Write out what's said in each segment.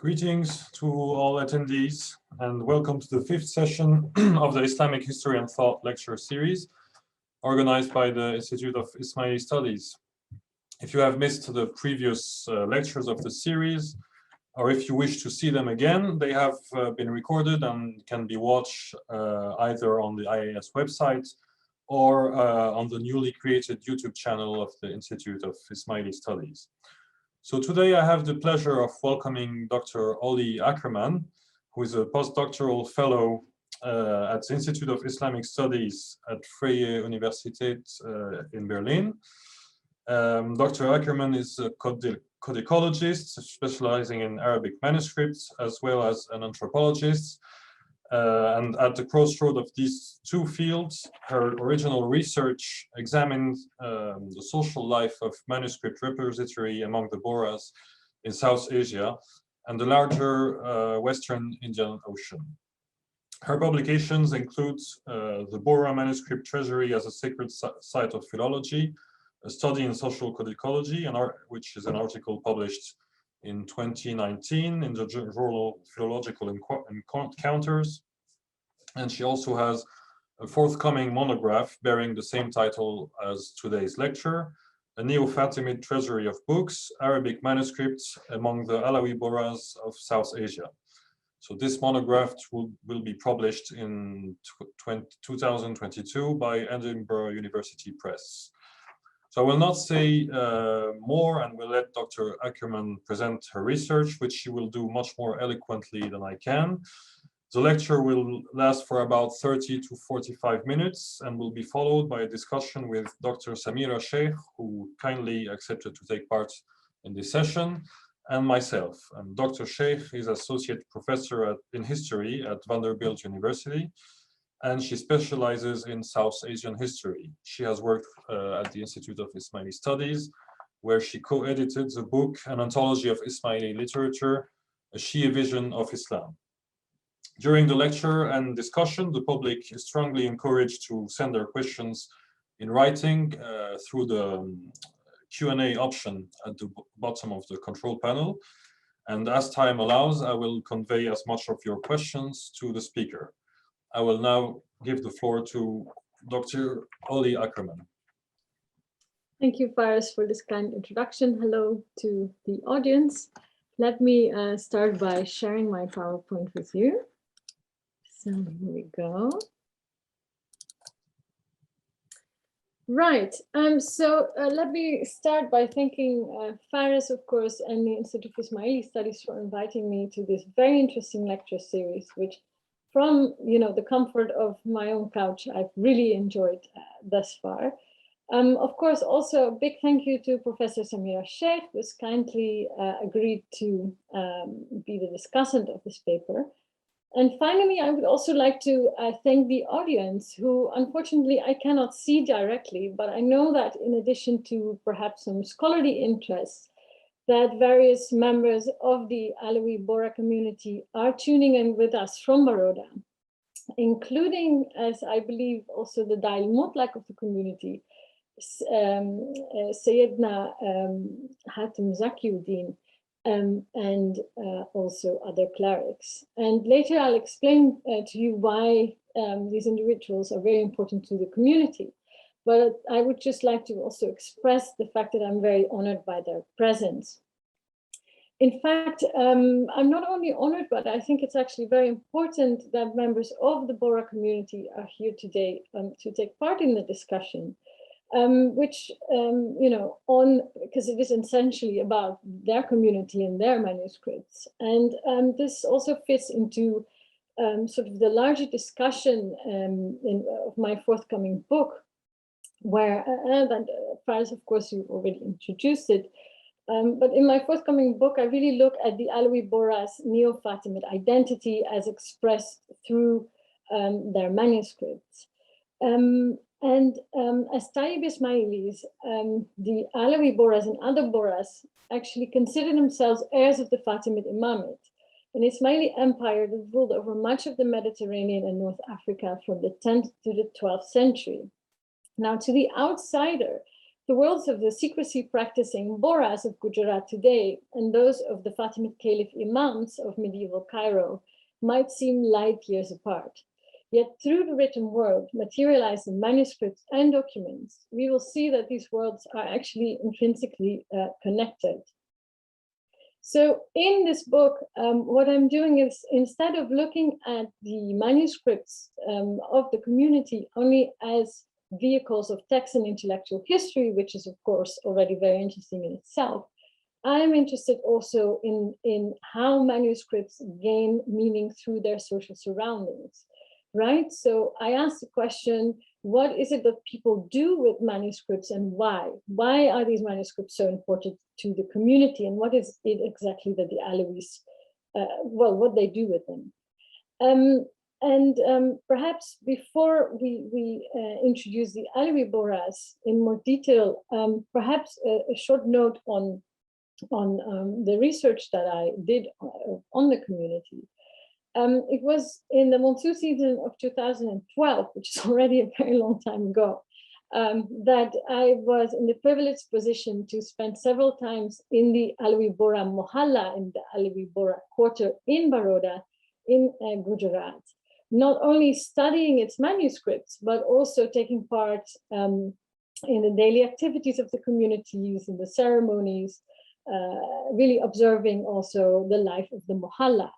Greetings to all attendees and welcome to the fifth session of the Islamic History and Thought lecture series organized by the Institute of Isma'ili Studies. If you have missed the previous lectures of the series, or if you wish to see them again, they have been recorded and can be watched either on the IAS website or on the newly created YouTube channel of the Institute of Isma'ili Studies. So today I have the pleasure of welcoming Dr. Olly Akkerman, who is a postdoctoral fellow at the Institute of Islamic Studies at Freie Universität in Berlin. Dr. Akkerman is a codicologist specializing in Arabic manuscripts, as well as an anthropologist. And at the crossroad of these two fields, her original research examined the social life of manuscript repository among the Bohras in South Asia and the larger Western Indian Ocean. Her publications include the Bohra Manuscript Treasury as a sacred site of philology, a study in social codicology, which is an article published in 2019 in the journal Philological Encounters. And she also has a forthcoming monograph bearing the same title as today's lecture, a Neo-Fatimid treasury of books, Arabic manuscripts among the Alawi Bohras of South Asia. So this monograph will be published in 2022 by Edinburgh University Press. So I will not say more and will let Dr. Akkerman present her research, which she will do much more eloquently than I can. The lecture will last for about 30 to 45 minutes and will be followed by a discussion with Dr. Samira Sheikh, who kindly accepted to take part in this session, and myself. And Dr. Sheikh is Associate Professor in History at Vanderbilt University, and she specializes in South Asian history. She has worked at the Institute of Isma'ili Studies, where she co-edited the book, An Anthology of Isma'ili Literature, a Shi'i Vision of Islam. During the lecture and discussion, the public is strongly encouraged to send their questions in writing through the Q&A option at the bottom of the control panel. And as time allows, I will convey as much of your questions to the speaker. I will now give the floor to Dr. Olly Akkerman. Thank you, Faris, for this kind introduction. Hello to the audience. Let me start by sharing my PowerPoint with you. So here we go. Right, let me start by thanking Faris, of course, and the Institute of Isma'ili Studies for inviting me to this very interesting lecture series, which from the comfort of my own couch, I've really enjoyed thus far. Of course, also a big thank you to Professor Samira Sheikh, who has kindly agreed to be the discussant of this paper. And finally, I would also like to thank the audience, who unfortunately I cannot see directly, but I know that in addition to perhaps some scholarly interests, that various members of the Alawi Bohra community are tuning in with us from Baroda, including, as I believe, also the Da'il Mutlaq of the community, Sayyidina Hatim Zakiuddin, and also other clerics. And later I'll explain to you why these individuals are very important to the community. But I would just like to also express the fact that I'm very honored by their presence. In fact, I'm not only honored, but I think it's actually very important that members of the Bohra community are here today to take part in the discussion. Which, because it is essentially about their community and their manuscripts. And this also fits into sort of the larger discussion of my forthcoming book, where, Faris, of course, you already introduced it. But in my forthcoming book, I really look at the Alawi Bohra's Neo-Fatimid identity as expressed through their manuscripts. As Shi'i Isma'ilis, the Alawi Bohras and other Bohras actually consider themselves heirs of the Fatimid Imamate, an Ismaili empire that ruled over much of the Mediterranean and North Africa from the 10th to the 12th century. Now, to the outsider, the worlds of the secrecy practicing Bohras of Gujarat today and those of the Fatimid Caliph Imams of medieval Cairo might seem light years apart. Yet through the written world, materialized in manuscripts and documents, we will see that these worlds are actually intrinsically connected. So in this book, what I'm doing is, instead of looking at the manuscripts of the community only as vehicles of text and intellectual history, which is of course already very interesting in itself, I'm interested also in how manuscripts gain meaning through their social surroundings, right? So I asked the question, what is it that people do with manuscripts and why? Why are these manuscripts so important to the community, and what is it exactly that the Alawis, what they do with them? Perhaps before we introduce the Alawi Bohras in more detail, perhaps a short note on the research that I did on the community. It was in the monsoon season of 2012, which is already a very long time ago, that I was in the privileged position to spend several times in the Alawi Bohra Mohalla, in the Alawi Bohra quarter in Baroda, in Gujarat, not only studying its manuscripts, but also taking part in the daily activities of the communities, in the ceremonies, really observing also the life of the Mohalla.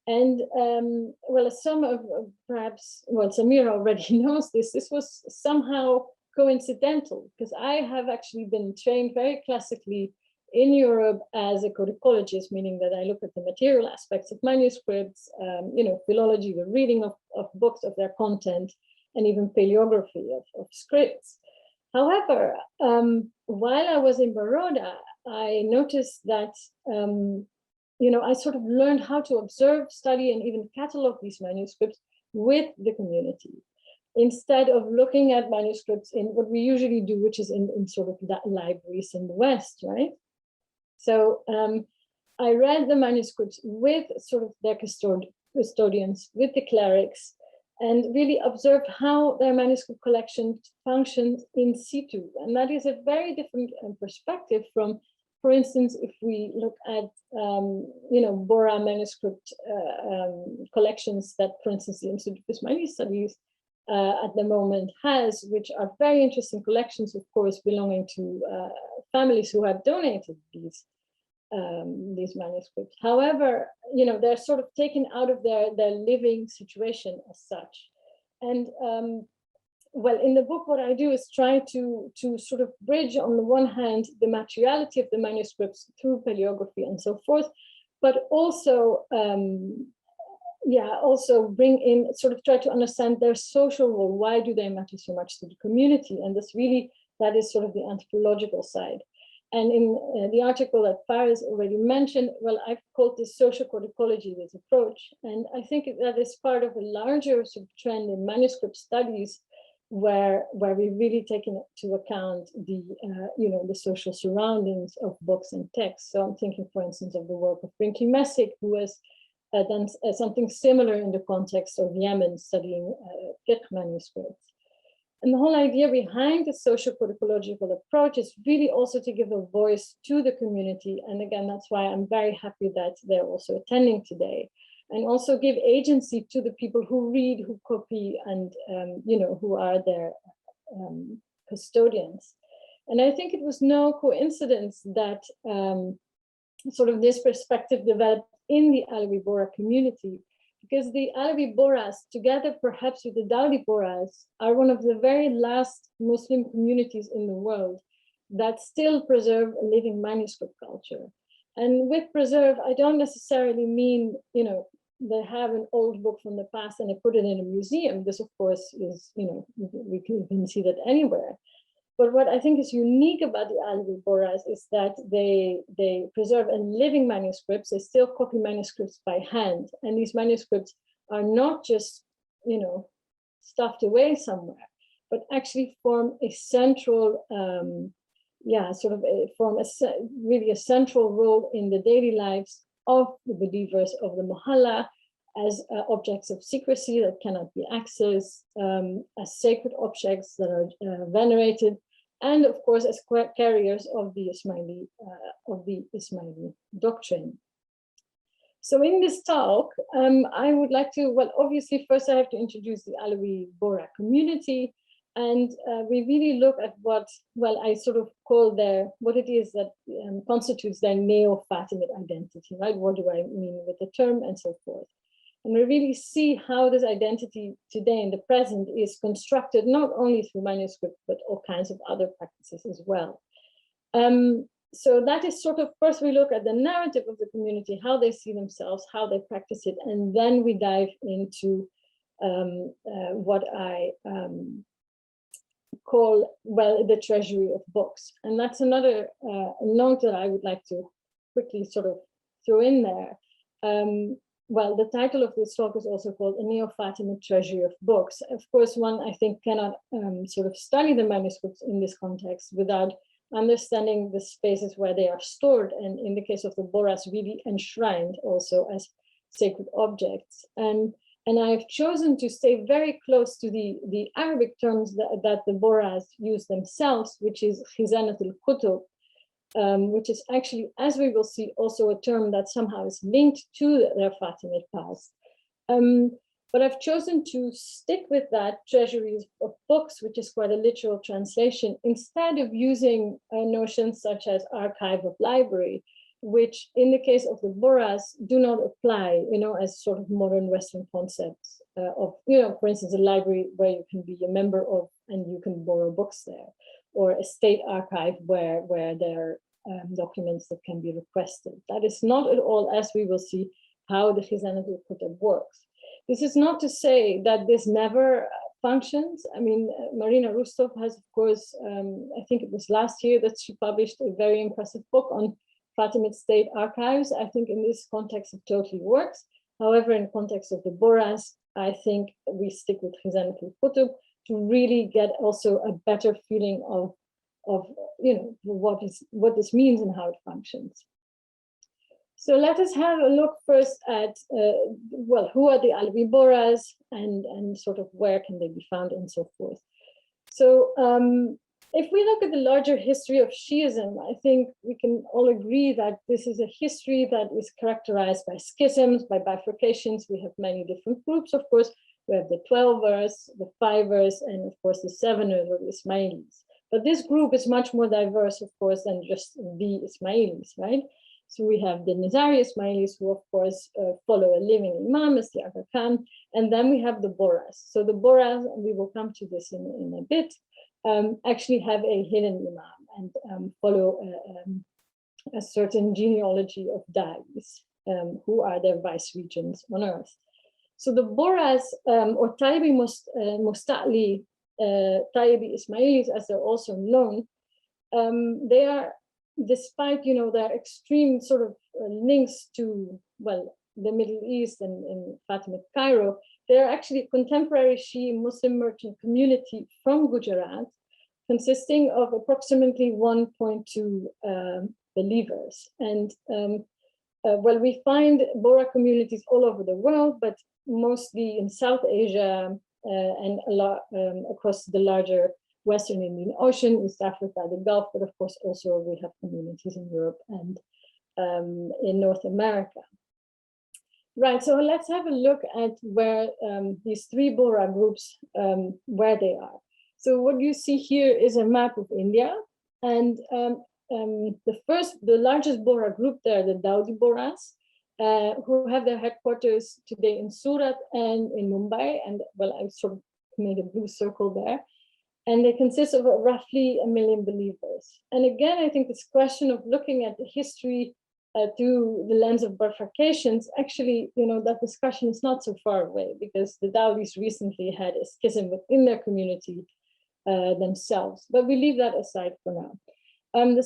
And well, as some of perhaps, well, Samira already knows this was somehow coincidental, because I have actually been trained very classically in Europe as a codicologist, meaning that I look at the material aspects of manuscripts, philology, the reading of books, of their content, and even paleography of scripts. However, while I was in Baroda, I noticed that I sort of learned how to observe, study, and even catalog these manuscripts with the community, instead of looking at manuscripts in what we usually do, which is in sort of libraries in the West, right? So I read the manuscripts with sort of their custodians, with the clerics, and really observed how their manuscript collection functions in situ. And that is a very different perspective from, for instance, if we look at, Bohra manuscript collections that, for instance, the Institute of Isma'ili Studies at the moment has, which are very interesting collections, of course, belonging to families who have donated these manuscripts. However, they're sort of taken out of their living situation as such. And well, in the book, what I do is try to sort of bridge, on the one hand, the materiality of the manuscripts through paleography and so forth, but also, also bring in, sort of try to understand their social role. Why do they matter so much to the community? And that is sort of the anthropological side. And in the article that Faris already mentioned, well, I've called this social codicology, this approach. And I think that is part of a larger sort of trend in manuscript studies, where we really take into account the social surroundings of books and texts. So I'm thinking, for instance, of the work of Brinkley Messick, who has done something similar in the context of Yemen, studying fiqh manuscripts. And the whole idea behind the social codicological approach is really also to give a voice to the community. And again, that's why I'm very happy that they're also attending today. And also give agency to the people who read, who copy, and who are their custodians. And I think it was no coincidence that sort of this perspective developed in the Alawi Bohra community, because the Alawi Bohras, together perhaps with the Daudi Bohras, are one of the very last Muslim communities in the world that still preserve a living manuscript culture. And with preserve, I don't necessarily mean, they have an old book from the past and they put it in a museum. This, of course, is, we can see that anywhere. But what I think is unique about the Alawi Bohras is that they preserve a living manuscripts. They still copy manuscripts by hand. And these manuscripts are not just, stuffed away somewhere, but actually form a central, really a central role in the daily lives of the believers of the Mohalla, as objects of secrecy that cannot be accessed, as sacred objects that are venerated, and of course as carriers of the Ismaili doctrine. So in this talk, I would like to, well, obviously first I have to introduce the Alawi Bohra community, and we really look at what, well, I sort of call what it is that constitutes their Neo-Fatimid identity, right? What do I mean with the term, and so forth. And we really see how this identity today in the present is constructed, not only through manuscript, but all kinds of other practices as well. So that is sort of, first we look at the narrative of the community, how they see themselves, how they practice it, and then we dive into what I call, well, the treasury of books. And that's another note that I would like to quickly sort of throw in there. Well, the title of this talk is also called A Neo-Fatimid Treasury of Books. Of course, one, I think, cannot sort of study the manuscripts in this context without understanding the spaces where they are stored, and in the case of the Bohras, really enshrined also as sacred objects. And I've chosen to stay very close to the Arabic terms that the Bohras use themselves, which is khizānat al-kutub, which is actually, as we will see, also a term that somehow is linked to their Fatimid past. But I've chosen to stick with that treasuries of books, which is quite a literal translation, instead of using notions such as archive of library, which in the case of the Bohras do not apply, as sort of modern Western concepts of, for instance, a library where you can be a member of and you can borrow books there, or a state archive where there are documents that can be requested. That is not at all, as we will see, how the khizānat al-kutub works. This is not to say that this never functions. I mean, Marina Rustov has, of course, I think it was last year that she published a very impressive book on Fatimid state archives. I think in this context, it totally works. However, in context of the Bohras, I think we stick with khizānat al-kutub to really get also a better feeling of what this means and how it functions. So let us have a look first at, well, who are the Alawi Bohras and sort of where can they be found and so forth. So if we look at the larger history of Shi'ism, I think we can all agree that this is a history that is characterized by schisms, by bifurcations. We have many different groups, of course. We have the 12ers, the 5ers, and of course the 7ers or the Ismailis. But this group is much more diverse, of course, than just the Ismailis, right? So we have the Nizari Ismailis, who of course follow a living Imam as the Aga Khan, and then we have the Bohras. So the Bohras, and we will come to this in a bit, actually have a hidden Imam and follow a certain genealogy of Da'is, who are their vice regents on earth. So the Bohras, or Taibi Musta'li, Taibi Ismailis, as they're also known, they are, despite their extreme sort of links to, well, the Middle East and Fatimid Cairo, they're actually a contemporary Shi'i Muslim merchant community from Gujarat, consisting of approximately 1.2 believers. And well, we find Bohra communities all over the world, but mostly in South Asia and a lot across the larger Western Indian Ocean, East Africa, the Gulf, but of course also we have communities in Europe and in North America. Right, so let's have a look at where these three Bohra groups, where they are. So what you see here is a map of India, and the largest Bohra group there, the Dawoodi Bohras, who have their headquarters today in Surat and in Mumbai, and well, I've sort of made a blue circle there. And they consist of roughly 1 million believers. And again, I think this question of looking at the history through the lens of bifurcations, actually, that discussion is not so far away, because the Dawoodis recently had a schism within their community themselves. But we leave that aside for now. The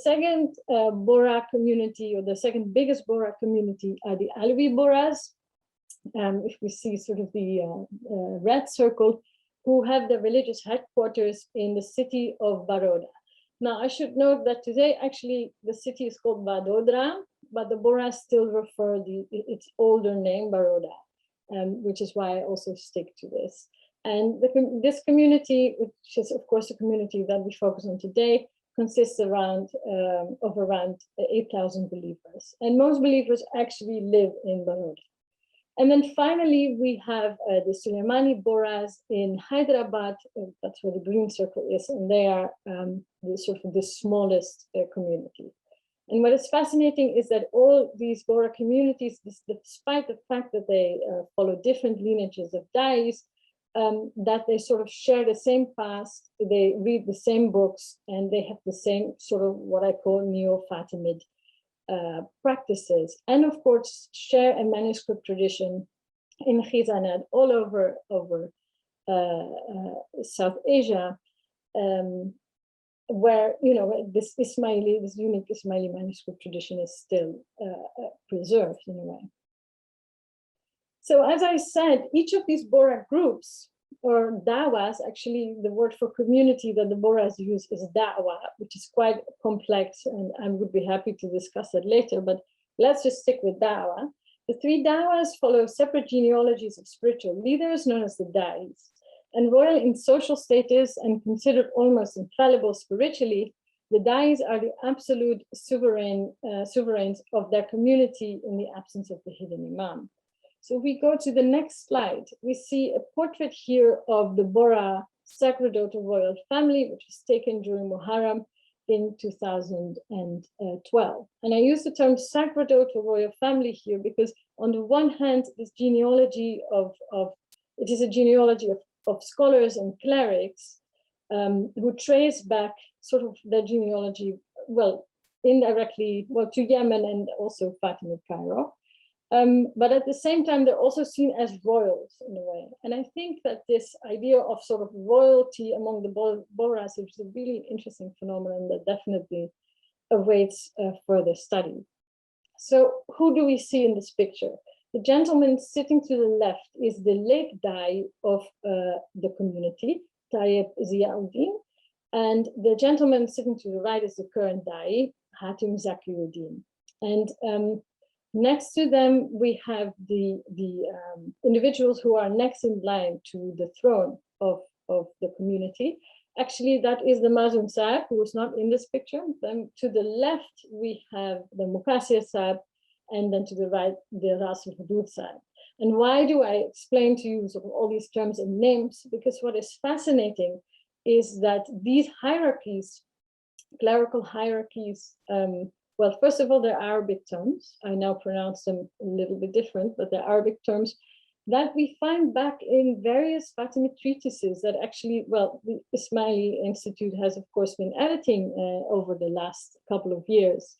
second Bohra community, or the second biggest Bohra community, are the Alawi Bohras. If we see sort of the red circle, who have their religious headquarters in the city of Baroda. Now, I should note that today, actually, the city is called Vadodara, but the Bohras still refer its older name, Baroda, which is why I also stick to this. And this community, which is of course the community that we focus on today, consists of around 8,000 believers. And most believers actually live in Baroda. And then finally, we have the Alawi Bohras in Hyderabad. That's where the green circle is, and they are the smallest community. And what is fascinating is that all these Bohra communities, despite the fact that they follow different lineages of dais, that they sort of share the same past, they read the same books, and they have the same sort of what I call Neo-Fatimid practices, and of course share a manuscript tradition in khizānat all over South Asia, where this unique Isma'ili manuscript tradition is still preserved in a way. So as I said, each of these Bohra groups or dawas, actually the word for community that the Bohras use is da'wa, which is quite complex, and I would be happy to discuss it later, but let's just stick with da'wa. The three dawas follow separate genealogies of spiritual leaders known as the dais. And royal in social status and considered almost infallible spiritually, the dais are the absolute sovereigns of their community in the absence of the hidden imam. So if we go to the next slide, we see a portrait here of the Bohra sacerdotal royal family, which was taken during Muharram in 2012. And I use the term sacerdotal royal family here because on the one hand, this genealogy it is a genealogy of scholars and clerics who trace back sort of their genealogy, well, indirectly, well, to Yemen and also Fatimid Cairo. But at the same time, they're also seen as royals in a way. And I think that this idea of sort of royalty among the Bohras is a really interesting phenomenon that definitely awaits further study. So who do we see in this picture? The gentleman sitting to the left is the late Dai of the community, Tayyib Ziauddin, and the gentleman sitting to the right is the current Dai, Hatim Zakiuddin. And next to them, we have the individuals who are next in line to the throne of the community. Actually, that is the Mazum Sahib, who is not in this picture. Then to the left, we have the Muqassir Sahib, and then to the right, the Ras al-Hudud Sahib. And why do I explain to you sort of all these terms and names? Because what is fascinating is that these hierarchies, clerical hierarchies, well, first of all, they're Arabic terms. I now pronounce them a little bit different, but they're Arabic terms that we find back in various Fatimid treatises that actually, well, the Isma'ili Institute has, of course, been editing over the last couple of years.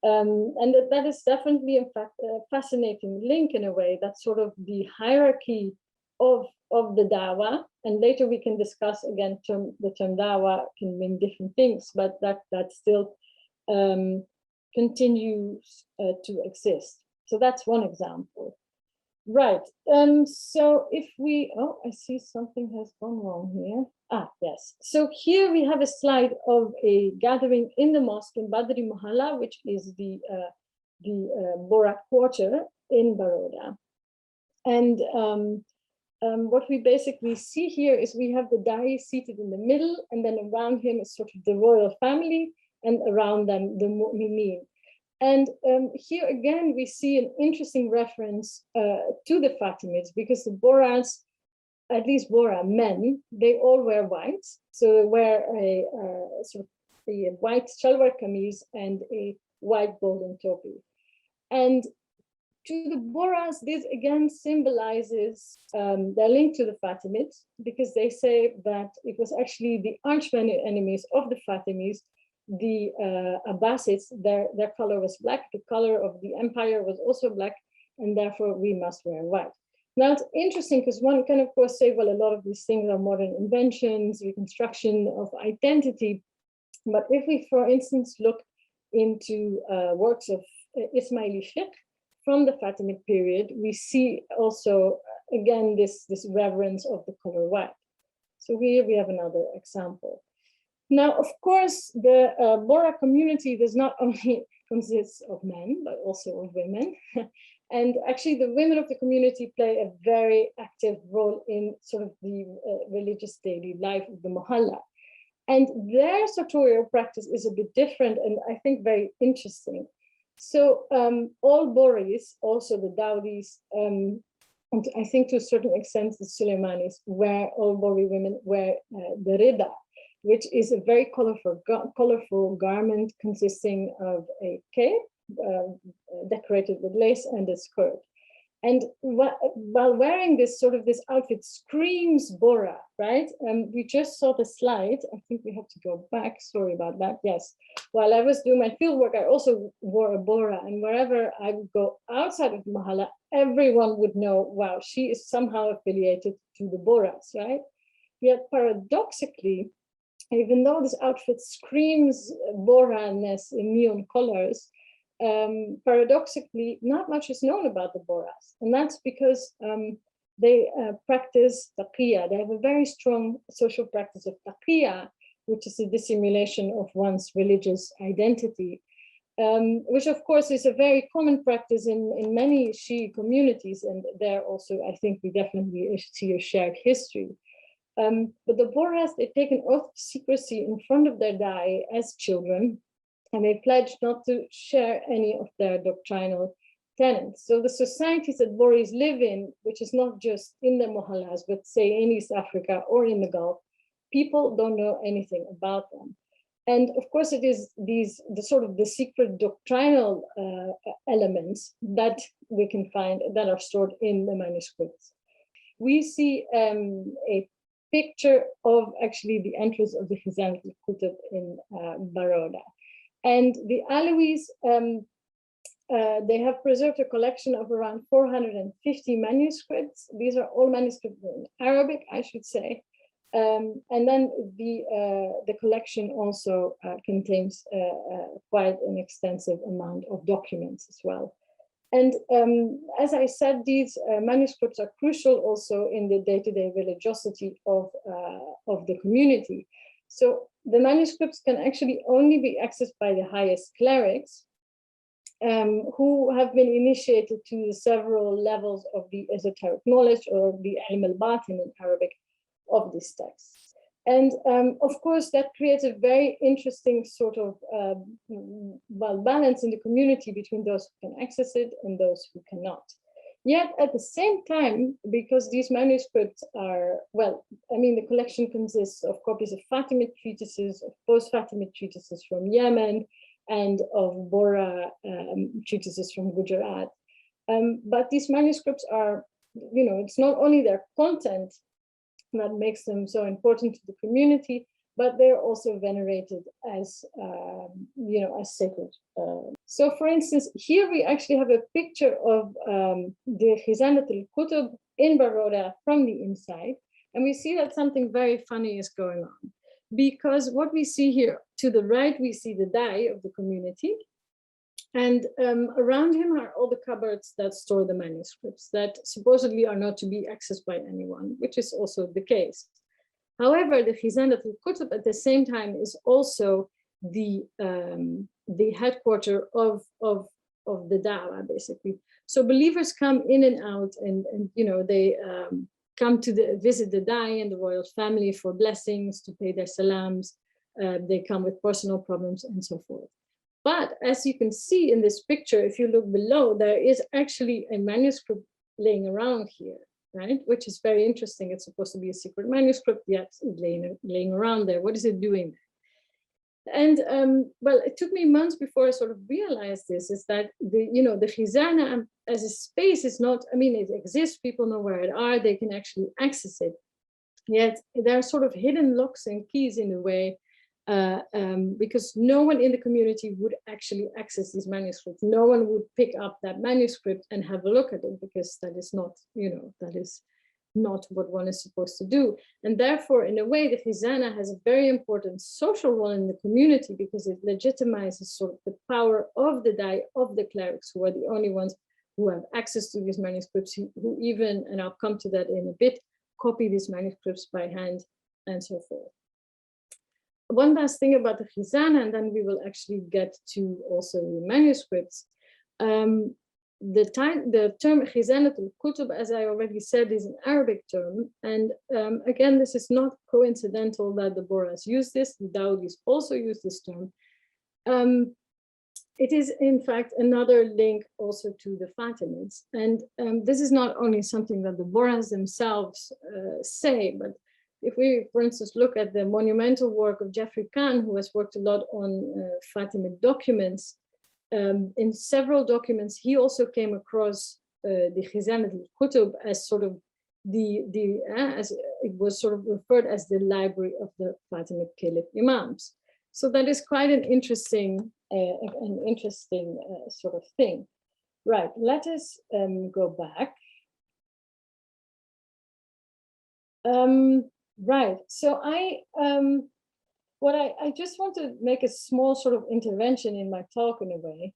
And that is definitely, in fact, a fascinating link in a way. That's sort of the hierarchy of the dawa. And later we can discuss, again, the term dawa can mean different things, but that still continues to exist. So that's one example. Right. So if we, oh, I see something has gone wrong here. Ah, yes. So here we have a slide of a gathering in the mosque in Badri Mohalla, which is the Bohra quarter in Baroda. And what we basically see here is we have the Dai seated in the middle, and then around him is sort of the royal family, and around them the Mu'minin. And here again, we see an interesting reference to the Fatimids, because the Bohras, at least Bohra men, they all wear white. So they wear a sort of a white shalwar kameez and a white golden topi. And to the Bohras, this again symbolizes their link to the Fatimids, because they say that it was actually the arch enemies of the Fatimids, the Abbasids, their color was black, the color of the empire was also black, and therefore we must wear white. Now it's interesting because one can of course say, well, a lot of these things are modern inventions, reconstruction of identity. But if we, for instance, look into works of Isma'ili fiqh from the Fatimid period, we see also, again, this reverence of the color white. So here we have another example. Now, of course, the Bohra community does not only consist of men, but also of women. And actually, the women of the community play a very active role in sort of the religious daily life of the Mohalla. And their sartorial practice is a bit different and I think very interesting. So all Bohris, also the Dawdis, and I think to a certain extent the Sulaimanis, all Bohri women wear the rida, which is a very colorful garment consisting of a cape decorated with lace and a skirt. And while wearing this outfit screams Bohra, right? We just saw the slide. I think we have to go back. Sorry about that. Yes. While I was doing my fieldwork, I also wore a Bohra. And wherever I would go outside of the Mohalla, everyone would know, wow, she is somehow affiliated to the Bohras, right? Yet paradoxically, even though this outfit screams Bohra-ness in neon colors, paradoxically, not much is known about the Bohras. And that's because they practice taqiyya. They have a very strong social practice of taqiyya, which is a dissimulation of one's religious identity, which of course is a very common practice in many Shi'i communities. And there also, I think we definitely see a shared history. But the Bohras, they take an oath of secrecy in front of their dai as children, and they pledge not to share any of their doctrinal tenets. So the societies that Bohris live in, which is not just in the Mohallas, but say in East Africa or in the Gulf, people don't know anything about them. And of course, it is the secret doctrinal elements that we can find that are stored in the manuscripts. We see a picture of actually the entrance of the khizānat al-kutub in Baroda. And the Alawis, they have preserved a collection of around 450 manuscripts. These are all manuscripts in Arabic, I should say. And then the collection also contains quite an extensive amount of documents as well. And as I said, these manuscripts are crucial also in the day-to-day religiosity of the community. So the manuscripts can actually only be accessed by the highest clerics who have been initiated to the several levels of the esoteric knowledge or the ilm al-batin in Arabic of these texts. And of course, that creates a very interesting sort of balance in the community between those who can access it and those who cannot. Yet at the same time, because these manuscripts are, the collection consists of copies of Fatimid treatises, of post-Fatimid treatises from Yemen, and of Bohra treatises from Gujarat. But these manuscripts are, it's not only their content that makes them so important to the community, but they're also venerated as, as sacred. So for instance, here we actually have a picture of the khizānat al-kutub in Baroda from the inside. And we see that something very funny is going on. Because what we see here, to the right, we see the dai of the community. And around him are all the cupboards that store the manuscripts that supposedly are not to be accessed by anyone, which is also the case. However, the khizānat al-kutub at the same time is also the headquarter of the dawah, basically. So believers come in and out, and they come to visit the dai and the royal family for blessings, to pay their salams. They come with personal problems and so forth. But as you can see in this picture, if you look below, there is actually a manuscript laying around here, right? Which is very interesting. It's supposed to be a secret manuscript, yet it's laying around there. What is it doing there? And it took me months before I sort of realized this, is that the khizāna as a space is not, it exists, people know where it are, they can actually access it. Yet there are sort of hidden locks and keys in a way, because no one in the community would actually access these manuscripts. No one would pick up that manuscript and have a look at it, because that is not, that is not what one is supposed to do. And therefore, in a way, the khizāna has a very important social role in the community, because it legitimizes sort of the power of the dai, of the clerics, who are the only ones who have access to these manuscripts, who even, and I'll come to that in a bit, copy these manuscripts by hand and so forth. One last thing about the khizāna, and then we will actually get to also the manuscripts. the term khizānat al-kutub, as I already said, is an Arabic term. And again, this is not coincidental that the Bohras use this. The Dawdis also use this term. It is, in fact, another link also to the Fatimids. And this is not only something that the Bohras themselves say, but if we, for instance, look at the monumental work of Geoffrey Kahn, who has worked a lot on Fatimid documents, in several documents, he also came across the khizānat al-kutub as sort of as it was sort of referred as the library of the Fatimid Caliph Imams. So that is quite an interesting sort of thing. Right, let us go back. Right, so I just want to make a small sort of intervention in my talk in a way,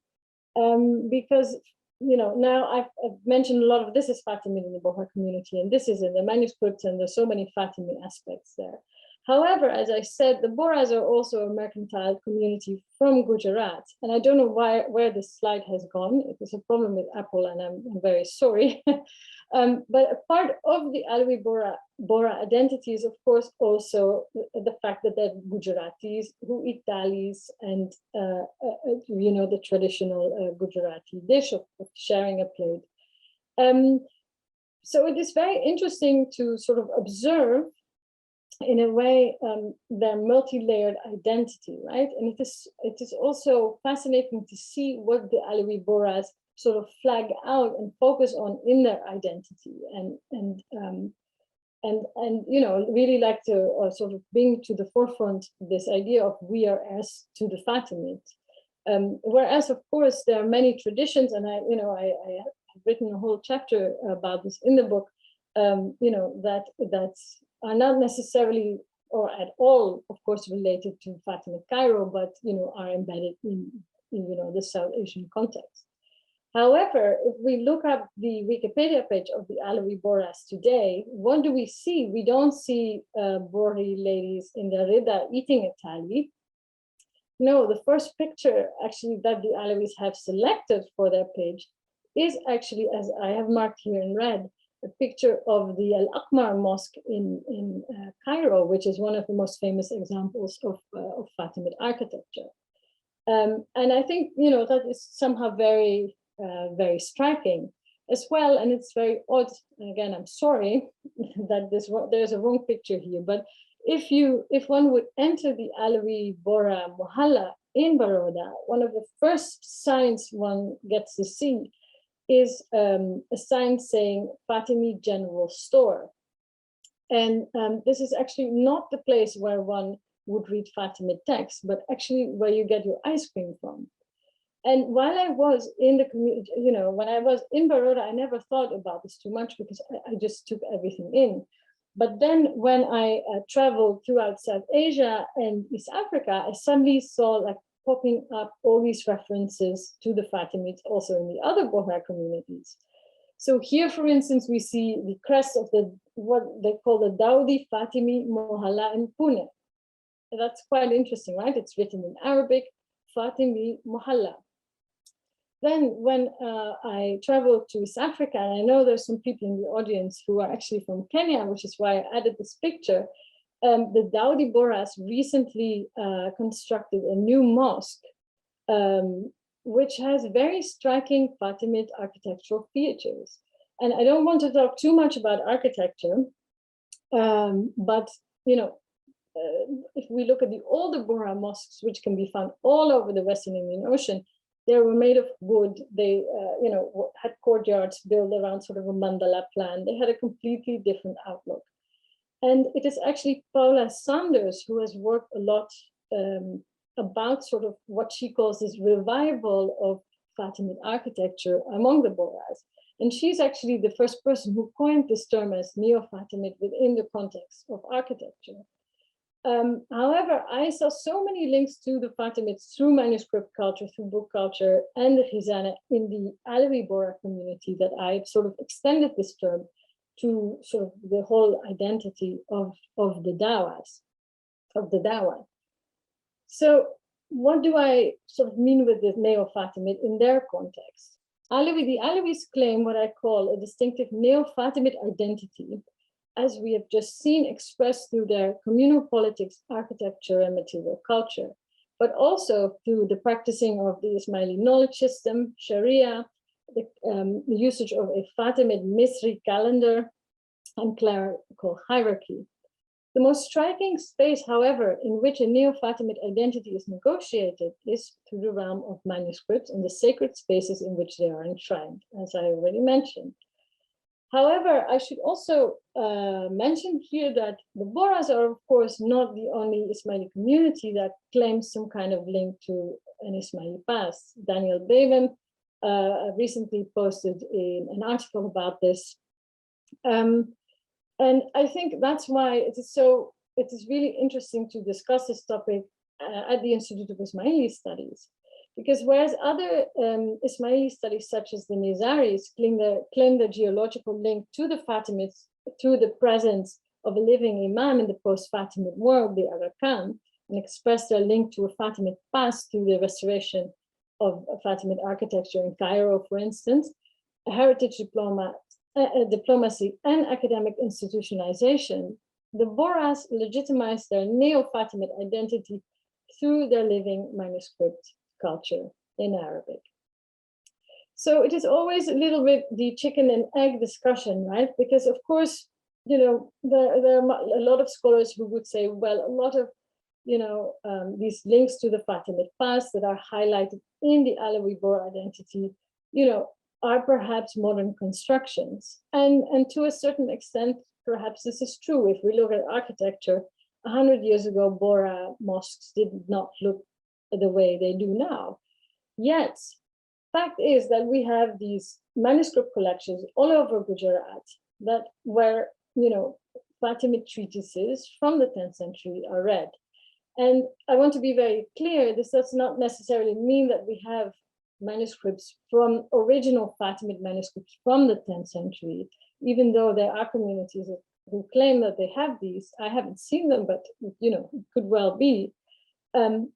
because, you know, now I've mentioned a lot of this is Fatimid in the Bohra community, and this is in the manuscripts, and there's so many Fatimid aspects there. However, as I said, the Bohras are also a mercantile community from Gujarat, and I don't know where this slide has gone. It was a problem with Apple, and I'm very sorry. But a part of the Alawi Bohra identity is, of course, also the fact that they're Gujaratis who eat thalis and, you know, the traditional Gujarati dish of sharing a plate. So it is very interesting to sort of observe, in a way, their multi-layered identity, right? And it is also fascinating to see what the Alawi Bohras sort of flag out and focus on in their identity, and you know, really like to sort of bring to the forefront this idea of we are heirs to the Fatimid. Whereas, of course, there are many traditions, and I have written a whole chapter about this in the book, you know, that are not necessarily or at all, of course, related to Fatimid Cairo, but, you know, are embedded in you know, the South Asian context. However, if we look up the Wikipedia page of the Alawi Bohras today, what do we see? We don't see Bohri ladies in the Rida eating a thali. No, the first picture actually that the Alawis have selected for their page is actually, as I have marked here in red, a picture of the Al-Aqmar Mosque in Cairo, which is one of the most famous examples of Fatimid architecture. And I think, you know, that is somehow very striking as well. And it's very odd. And again, I'm sorry that there's a wrong picture here. But if one would enter the Alawi Bohra Mohalla in Baroda, one of the first signs one gets to see is a sign saying Fatimi General Store. And this is actually not the place where one would read Fatimid text, but actually where you get your ice cream from. And while I was in the community, you know, when I was in Baroda, I never thought about this too much because I just took everything in. But then when I traveled throughout South Asia and East Africa, I suddenly saw like popping up all these references to the Fatimids also in the other Bohra communities. So here, for instance, we see the crest of what they call the Dawdi Fatimi Mohalla in Pune. That's quite interesting, right? It's written in Arabic, Fatimi Mohalla. Then when I traveled to East Africa, and I know there's some people in the audience who are actually from Kenya, which is why I added this picture, the Dawdi Bohras recently constructed a new mosque, which has very striking Fatimid architectural features. And I don't want to talk too much about architecture, but, you know, if we look at the older Bohra mosques, which can be found all over the Western Indian Ocean, they were made of wood. They, you know, had courtyards built around sort of a mandala plan. They had a completely different outlook. And it is actually Paula Sanders who has worked a lot about sort of what she calls this revival of Fatimid architecture among the Bohras. And she's actually the first person who coined this term as Neo-Fatimid within the context of architecture. However, I saw so many links to the Fatimids through manuscript culture, through book culture, and the khizānat in the Alawi Bohra community that I've sort of extended this term to sort of the whole identity of the dawas, of the dawa. So what do I sort of mean with the Neo-Fatimid in their context? The Alawis claim what I call a distinctive Neo-Fatimid identity, as we have just seen expressed through their communal politics, architecture, and material culture, but also through the practicing of the Isma'ili knowledge system, Sharia, the usage of a Fatimid Misri calendar, and clerical hierarchy. The most striking space, however, in which a Neo-Fatimid identity is negotiated is through the realm of manuscripts and the sacred spaces in which they are enshrined, as I already mentioned. However, I should also mention here that the Bohras are, of course, not the only Ismaili community that claims some kind of link to an Ismaili past. Daniel Bevan recently posted an article about this. And I think that's why it is really interesting to discuss this topic at the Institute of Ismaili Studies. Because whereas other Ismaili studies, such as the Nizaris, claim the geological link to the Fatimids through the presence of a living Imam in the post-Fatimid world, the Aga Khan, and express their link to a Fatimid past through the restoration of Fatimid architecture in Cairo, for instance, a heritage diplomacy and academic institutionalization, the Bohras legitimize their Neo-Fatimid identity through their living manuscript culture in Arabic. So it is always a little bit the chicken and egg discussion, right? Because of course, there are a lot of scholars who would say, well, a lot of, these links to the Fatimid past that are highlighted in the Alawi Bohra identity, are perhaps modern constructions. And to a certain extent, perhaps this is true. If we look at architecture, 100 years ago, Bohra mosques did not look the way they do now. Yet, fact is that we have these manuscript collections all over Gujarat that where, Fatimid treatises from the 10th century are read. And I want to be very clear, this does not necessarily mean that we have manuscripts from original Fatimid manuscripts from the 10th century, even though there are communities who claim that they have these. I haven't seen them, but it could well be.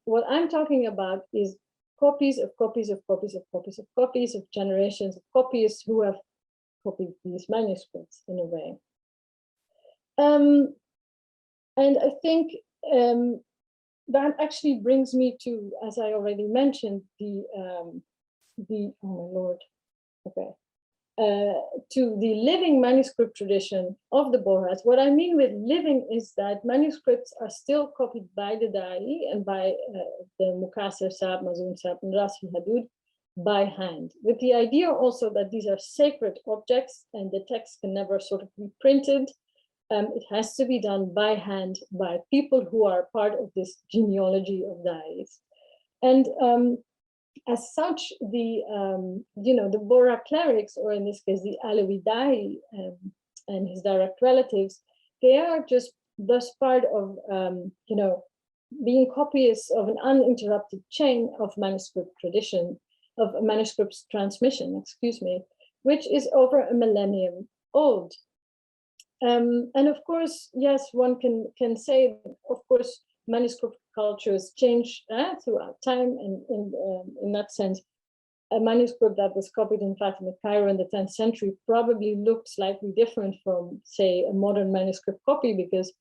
What I'm talking about is copies of copies of copies of copies of copies of generations of copyists who have copied these manuscripts in a way. And I think that actually brings me to, as I already mentioned, oh my Lord, okay. To the living manuscript tradition of the Bohras. What I mean with living is that manuscripts are still copied by the Da'i and by the Mukassir Sahib, Mazoon Sahib, and Rasul Hadud by hand, with the idea also that these are sacred objects and the text can never sort of be printed. It has to be done by hand by people who are part of this genealogy of Da'is. And as such, the Bohra clerics, or in this case, the Alawi Da'i and his direct relatives, they are just thus part of, being copyists of an uninterrupted chain of manuscript tradition, of manuscripts transmission, which is over a millennium old. And of course, yes, one can say, of course, manuscript cultures change throughout time, and in that sense, a manuscript that was copied in Fatimid Cairo in the 10th century probably looked slightly different from, say, a modern manuscript copy, because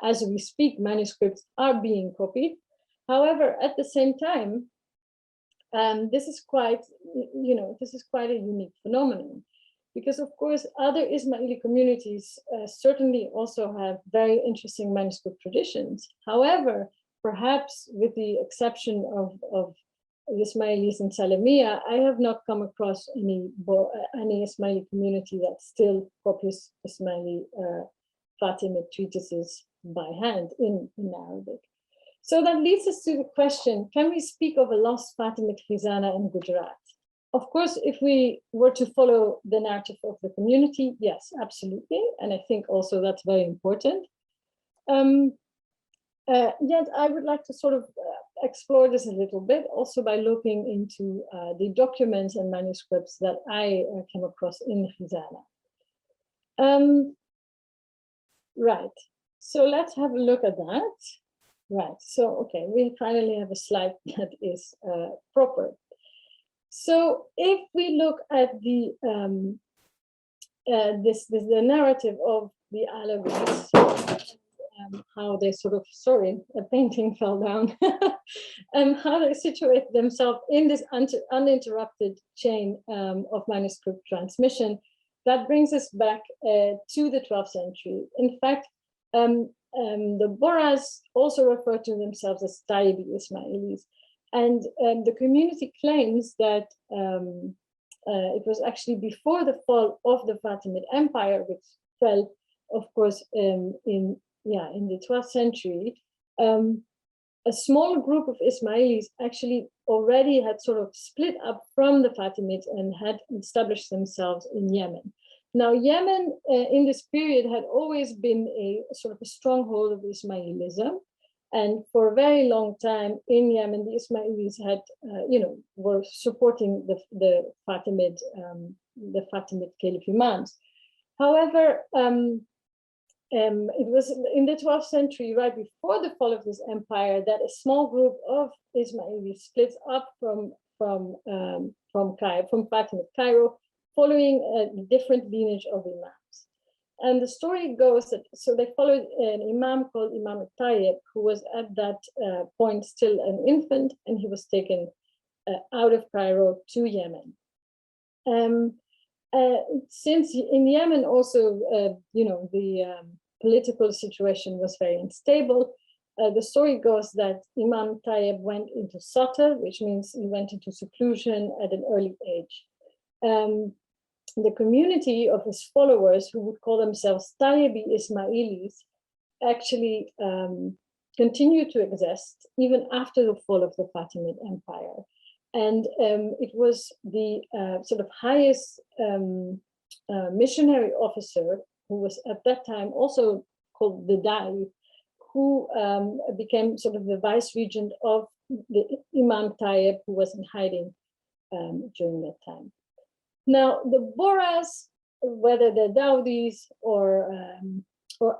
as we speak, manuscripts are being copied. However, at the same time, this is quite a unique phenomenon. Because of course, other Ismaili communities certainly also have very interesting manuscript traditions. However, perhaps with the exception of the Ismailis in Salamiyya, I have not come across any Ismaili community that still copies Ismaili Fatimid treatises by hand in Arabic. So that leads us to the question, can we speak of a lost Fatimid khizānat in Gujarat? Of course, if we were to follow the narrative of the community, yes, absolutely. And I think also that's very important. Yet I would like to sort of explore this a little bit, also by looking into the documents and manuscripts that I came across in khizānat. Right, so let's have a look at that. Right, so, okay, we finally have a slide that is proper. So if we look at the the narrative of the Alawis, how they sort of, sorry, a painting fell down, how they situate themselves in this uninterrupted chain of manuscript transmission, that brings us back to the 12th century. In fact, the Bohras also refer to themselves as Shi'i Isma'ilis. And the community claims that it was actually before the fall of the Fatimid Empire, which fell, of course, in the 12th century. A small group of Ismailis actually already had sort of split up from the Fatimids and had established themselves in Yemen. Now, Yemen in this period had always been a sort of a stronghold of Ismailism. And for a very long time in Yemen, the Ismailis had, were supporting the Fatimid Caliph Imams. However, it was in the 12th century, right before the fall of this empire, that a small group of Ismailis splits up from Fatimid Cairo, following a different lineage of Imams. And the story goes that, so they followed an Imam called Imamate, who was at that point still an infant, and he was taken out of Cairo to Yemen. Since in Yemen also, the political situation was very unstable, the story goes that Imam Tayyib went into Sata, which means he went into seclusion at an early age. The community of his followers, who would call themselves Shi'i Isma'ilis, actually continued to exist even after the fall of the Fatimid Empire. And it was the sort of highest missionary officer, who was at that time also called the Da'i, who became sort of the vice regent of the Imam Tayyib, who was in hiding during that time. Now, the Bohras, whether they're Dawdis or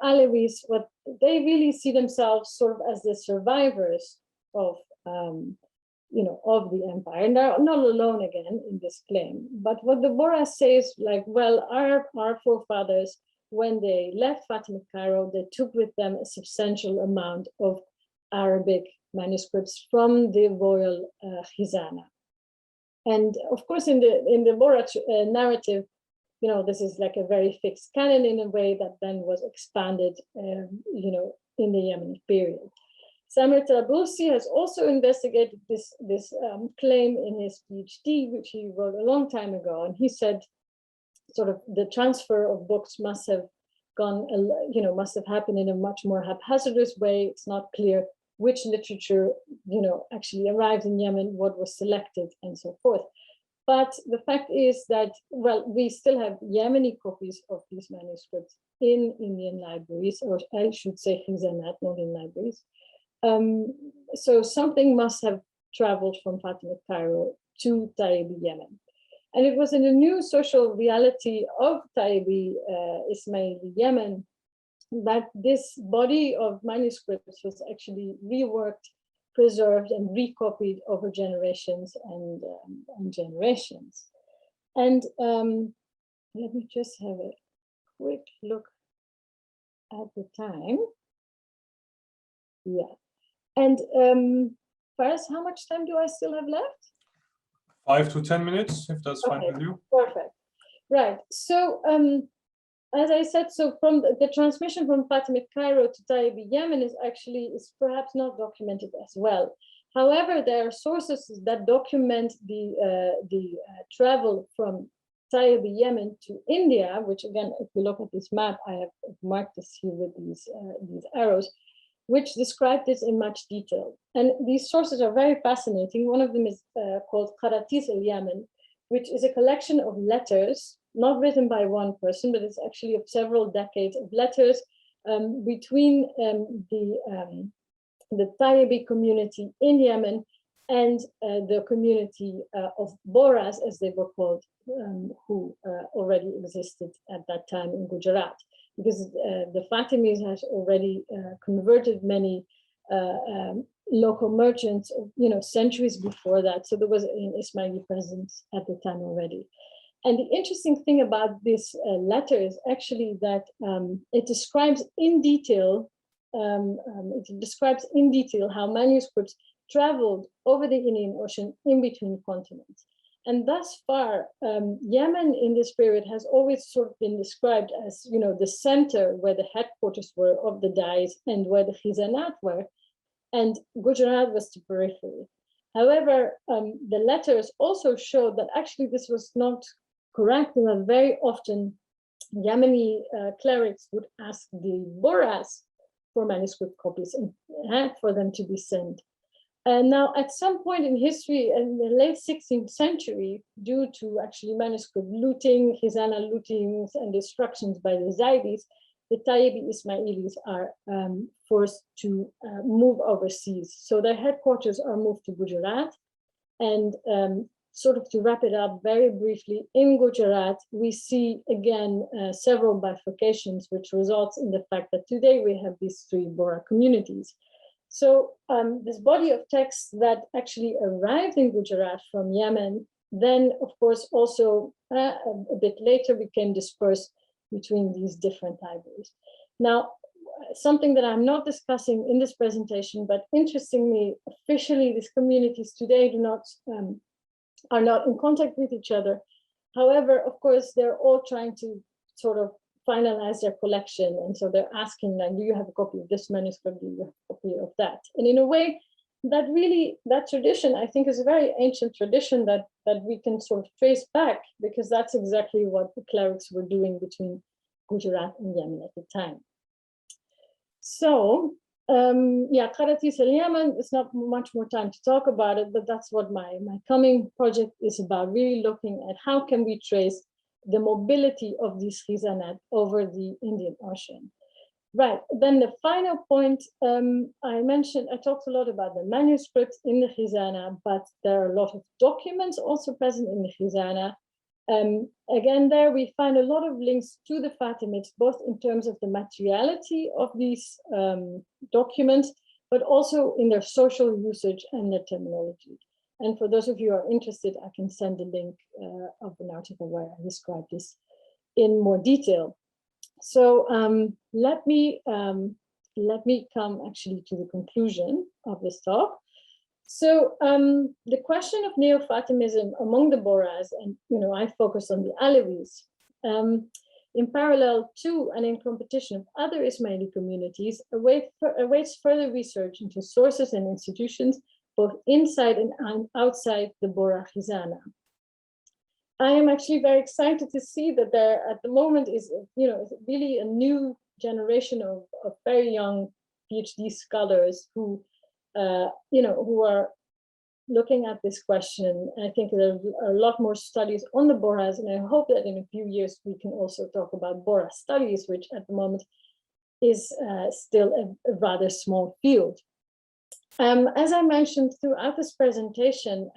Alawis, what they really see themselves sort of as the survivors of, of the empire. And they're not alone again in this claim. But what the Bohras say is like, well, our forefathers, when they left Fatimid Cairo, they took with them a substantial amount of Arabic manuscripts from the royal khizānat. And of course, in the Bohra narrative, this is like a very fixed canon in a way that then was expanded, in the Yemeni period. Samir Tabusi has also investigated this claim in his PhD, which he wrote a long time ago, and he said, sort of the transfer of books must have must have happened in a much more haphazardous way. It's not clear which literature, actually arrived in Yemen, what was selected, and so forth. But the fact is that, well, we still have Yemeni copies of these manuscripts in Indian libraries, or I should say khizānat, not in libraries. So something must have traveled from Fatimid Cairo to Shi'i Yemen. And it was in the new social reality of Shi'i Ismaili Yemen that this body of manuscripts was actually reworked, preserved, and recopied over generations and generations. And let me just have a quick look at the time. Yeah. And Faris, how much time do I still have left? 5 to 10 minutes, if that's fine with you. Perfect. Right. So, as I said, so from the transmission from Fatimid Cairo to Shi'i Yemen is perhaps not documented as well. However, there are sources that document the travel from Shi'i Yemen to India, which again, if you look at this map, I have marked this here with these arrows, which describe this in much detail. And these sources are very fascinating. One of them is called Qaratis al-Yemen, which is a collection of letters, not written by one person, but it's actually of several decades of letters between the Shi'i community in Yemen and the community of Bohras, as they were called, who already existed at that time in Gujarat. Because the Fatimids has already converted many local merchants, centuries before that. So there was an Ismaili presence at the time already. And the interesting thing about this letter is actually that it describes in detail how manuscripts traveled over the Indian Ocean in between continents. And thus far, Yemen in this period has always sort of been described as, the center where the headquarters were of the dais and where the khizānat were, and Gujarat was the periphery. However, the letters also showed that actually this was not correct, and that very often Yemeni clerics would ask the Bohras for manuscript copies and for them to be sent. And now, at some point in history, in the late 16th century, due to actually manuscript looting, khizāna lootings, and destructions by the Zaydis, the Shi'i Isma'ilis are forced to move overseas. So their headquarters are moved to Gujarat. And sort of to wrap it up very briefly, in Gujarat, we see again several bifurcations, which results in the fact that today we have these three Bohra communities. So this body of text that actually arrived in Gujarat from Yemen, then of course also a bit later became dispersed between these different libraries. Now, something that I'm not discussing in this presentation, but interestingly, officially these communities today are not in contact with each other. However, of course, they're all trying to sort of finalize their collection. And so they're asking, like, do you have a copy of this manuscript? Do you have a copy of that? And in a way, that tradition, I think, is a very ancient tradition that we can sort of trace back, because that's exactly what the clerics were doing between Gujarat and Yemen at the time. So, Qaratis al-Yemen, it's not much more time to talk about it, but that's what my coming project is about, really looking at how can we trace the mobility of these khizānat over the Indian Ocean. Right, then the final point, I talked a lot about the manuscripts in the khizāna, but there are a lot of documents also present in the khizāna. Again, there we find a lot of links to the Fatimids, both in terms of the materiality of these documents, but also in their social usage and their terminology. And for those of you who are interested, I can send a link of an article where I describe this in more detail. So let me come actually to the conclusion of this talk. So the question of Neo-Fatimism among the Bohras, and I focus on the Alawis, in parallel to and in competition of other Ismaili communities, awaits further research into sources and institutions, both inside and outside the Bohra khizāna. I am actually very excited to see that there at the moment is, really a new generation of very young PhD scholars who are looking at this question. I think there are a lot more studies on the Bohras, and I hope that in a few years we can also talk about Bohra studies, which at the moment is still a rather small field. As I mentioned throughout this presentation,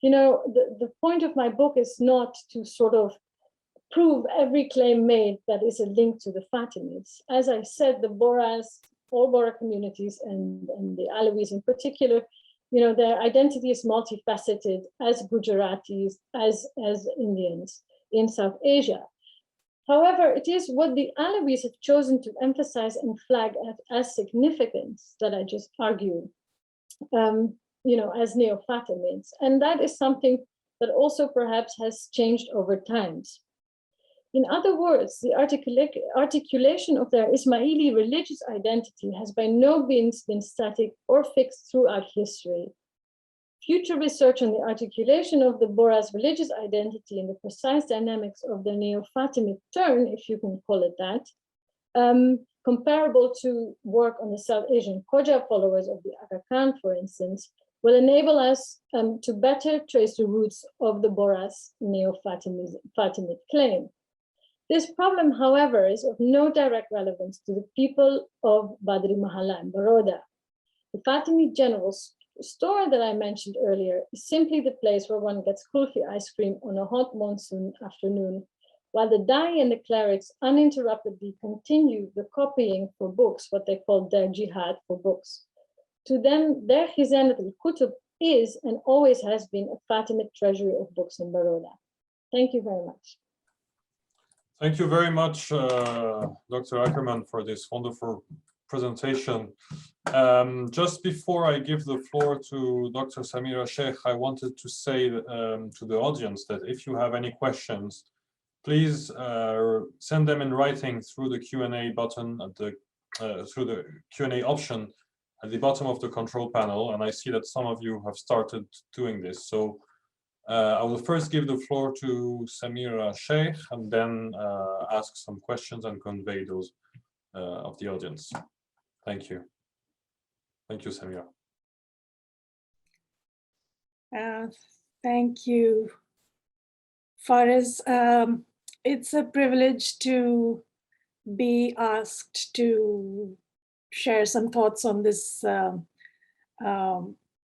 the point of my book is not to sort of prove every claim made that is a link to the Fatimids. As I said, the Bohras, all Bohra communities and the Alawis in particular, their identity is multifaceted as Gujaratis, as Indians in South Asia. However, it is what the Alawis have chosen to emphasize and flag as significant that I just argued, as Neo-Fatimids. And that is something that also perhaps has changed over times. In other words, the articulation of their Isma'ili religious identity has by no means been static or fixed throughout history. Future research on the articulation of the Bohra's religious identity and the precise dynamics of the Neo-Fatimid turn, if you can call it that, comparable to work on the South Asian Khoja followers of the Aga Khan, for instance, will enable us to better trace the roots of the Bohra's Neo-Fatimid claim. This problem, however, is of no direct relevance to the people of Badri Mahalla and Baroda. The Fatimid general store that I mentioned earlier is simply the place where one gets kulfi ice cream on a hot monsoon afternoon, while the Dai and the clerics uninterruptedly continue the copying for books, what they call their jihad for books. To them, their khizānat al-kutub is and always has been a Fatimid treasury of books in Baroda. Thank you very much. Thank you very much, Dr. Akkerman, for this wonderful presentation. Just before I give the floor to Dr. Samira Sheikh, I wanted to say to the audience that if you have any questions, please send them in writing through the Q&A button at the through the Q&A option at the bottom of the control panel. And I see that some of you have started doing this. So I will first give the floor to Samira Sheikh and then ask some questions and convey those of the audience. Thank you. Thank you, Samira. Thank you, Faraz. It's a privilege to be asked to share some thoughts on this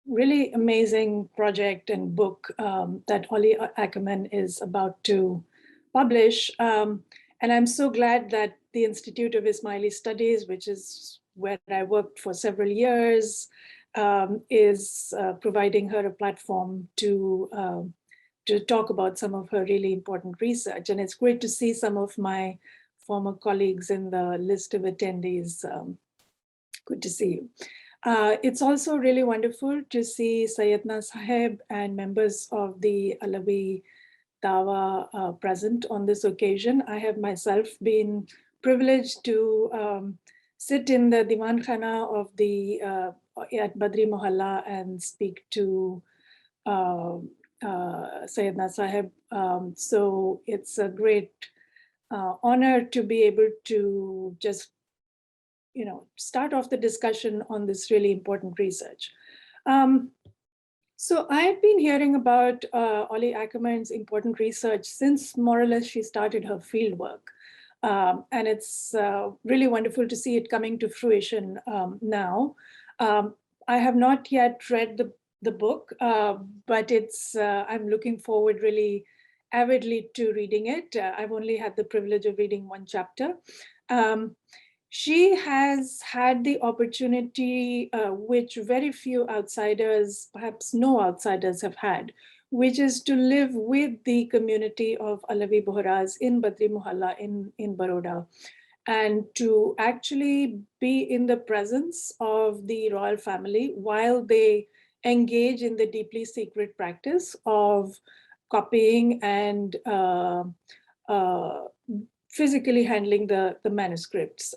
really amazing project and book that Olly Akkerman is about to publish. And I'm so glad that the Institute of Isma'ili Studies, which is where I worked for several years, is providing her a platform to talk about some of her really important research. And it's great to see some of my former colleagues in the list of attendees. Good to see you. It's also really wonderful to see Sayyidna Sahib and members of the Alawi Dawa present on this occasion. I have myself been privileged to sit in the Diwan Khana of the at Badri Mohalla and speak to Sayyidna Sahib. So it's a great honor to be able to just start off the discussion on this really important research. So I've been hearing about Olly Akkerman's important research since more or less she started her field work. And it's really wonderful to see it coming to fruition now. I have not yet read the book, but I'm looking forward really avidly to reading it. I've only had the privilege of reading one chapter. She has had the opportunity, which very few outsiders, perhaps no outsiders have had, which is to live with the community of Alawi Bohras in Badri Mohalla in Baroda, and to actually be in the presence of the royal family while they engage in the deeply secret practice of copying and physically handling the manuscripts.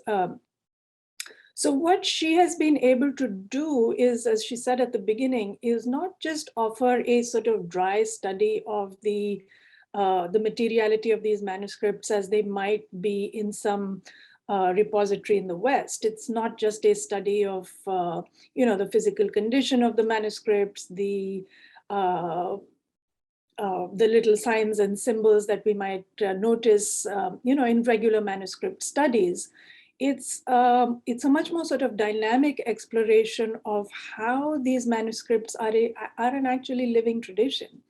So what she has been able to do is, as she said at the beginning, is not just offer a sort of dry study of the materiality of these manuscripts as they might be in some repository in the West. It's not just a study of the physical condition of the manuscripts, the little signs and symbols that we might notice, in regular manuscript studies. It's a much more sort of dynamic exploration of how these manuscripts are an actually living tradition,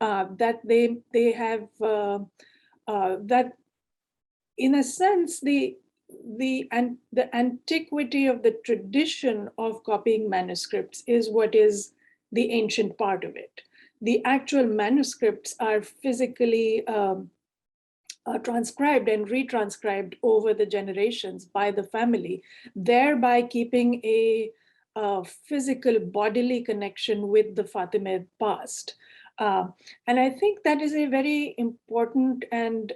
that they have, that in a sense, the antiquity of the tradition of copying manuscripts is what is the ancient part of it. The actual manuscripts are physically transcribed and retranscribed over the generations by the family, thereby keeping a physical bodily connection with the Fatimid past. And I think that is a very important and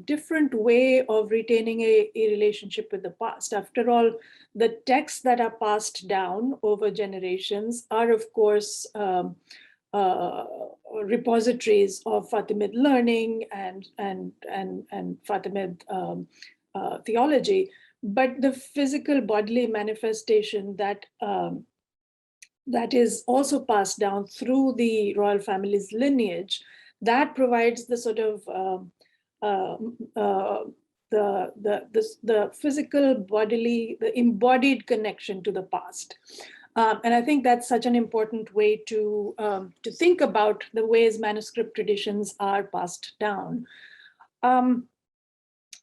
different way of retaining a relationship with the past. After all, the texts that are passed down over generations are, of course, repositories of Fatimid learning and Fatimid theology, but the physical bodily manifestation that that is also passed down through the royal family's lineage, that provides the sort of the physical bodily, the embodied connection to the past. And I think that's such an important way to think about the ways manuscript traditions are passed down.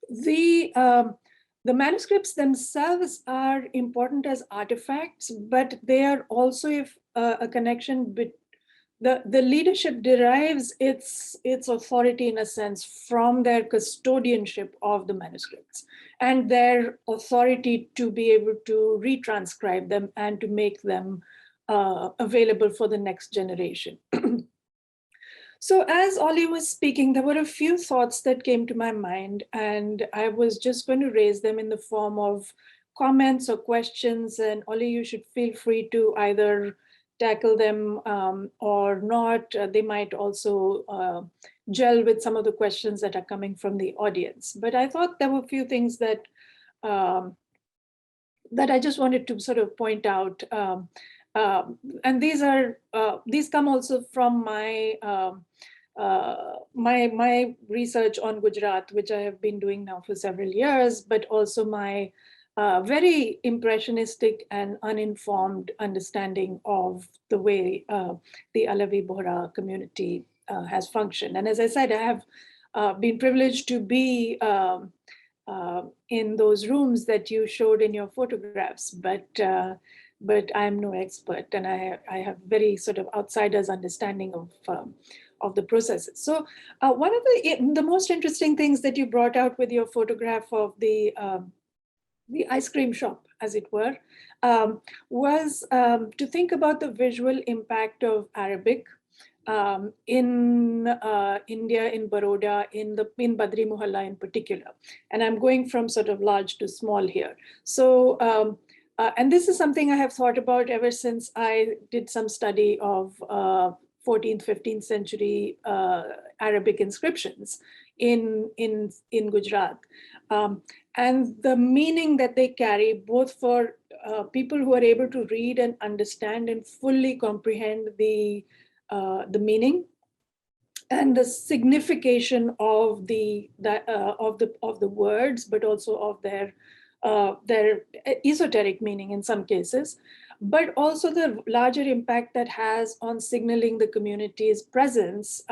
The the manuscripts themselves are important as artifacts, but they are also a connection between the leadership derives its authority in a sense from their custodianship of the manuscripts and their authority to be able to retranscribe them and to make them available for the next generation. So as Olly was speaking, there were a few thoughts that came to my mind, and I was just going to raise them in the form of comments or questions. And Olly, you should feel free to either tackle them or not. They might also gel with some of the questions that are coming from the audience. But I thought there were a few things that that I just wanted to sort of point out. And these come also from my my research on Gujarat, which I have been doing now for several years, but also my very impressionistic and uninformed understanding of the way the Alawi Bohra community has functioned. And as I said, I have been privileged to be in those rooms that you showed in your photographs, but I'm no expert, and I have very sort of outsider's understanding of the processes. So one of the most interesting things that you brought out with your photograph of the ice cream shop, as it were, was to think about the visual impact of Arabic in India, in Baroda, in Badri Muhalla in particular. And I'm going from sort of large to small here. So, and this is something I have thought about ever since I did some study of 14th, 15th century Arabic inscriptions in Gujarat. And the meaning that they carry, both for people who are able to read and understand and fully comprehend the meaning and the signification of the words, but also of their esoteric meaning in some cases, but also the larger impact that has on signaling the community's presence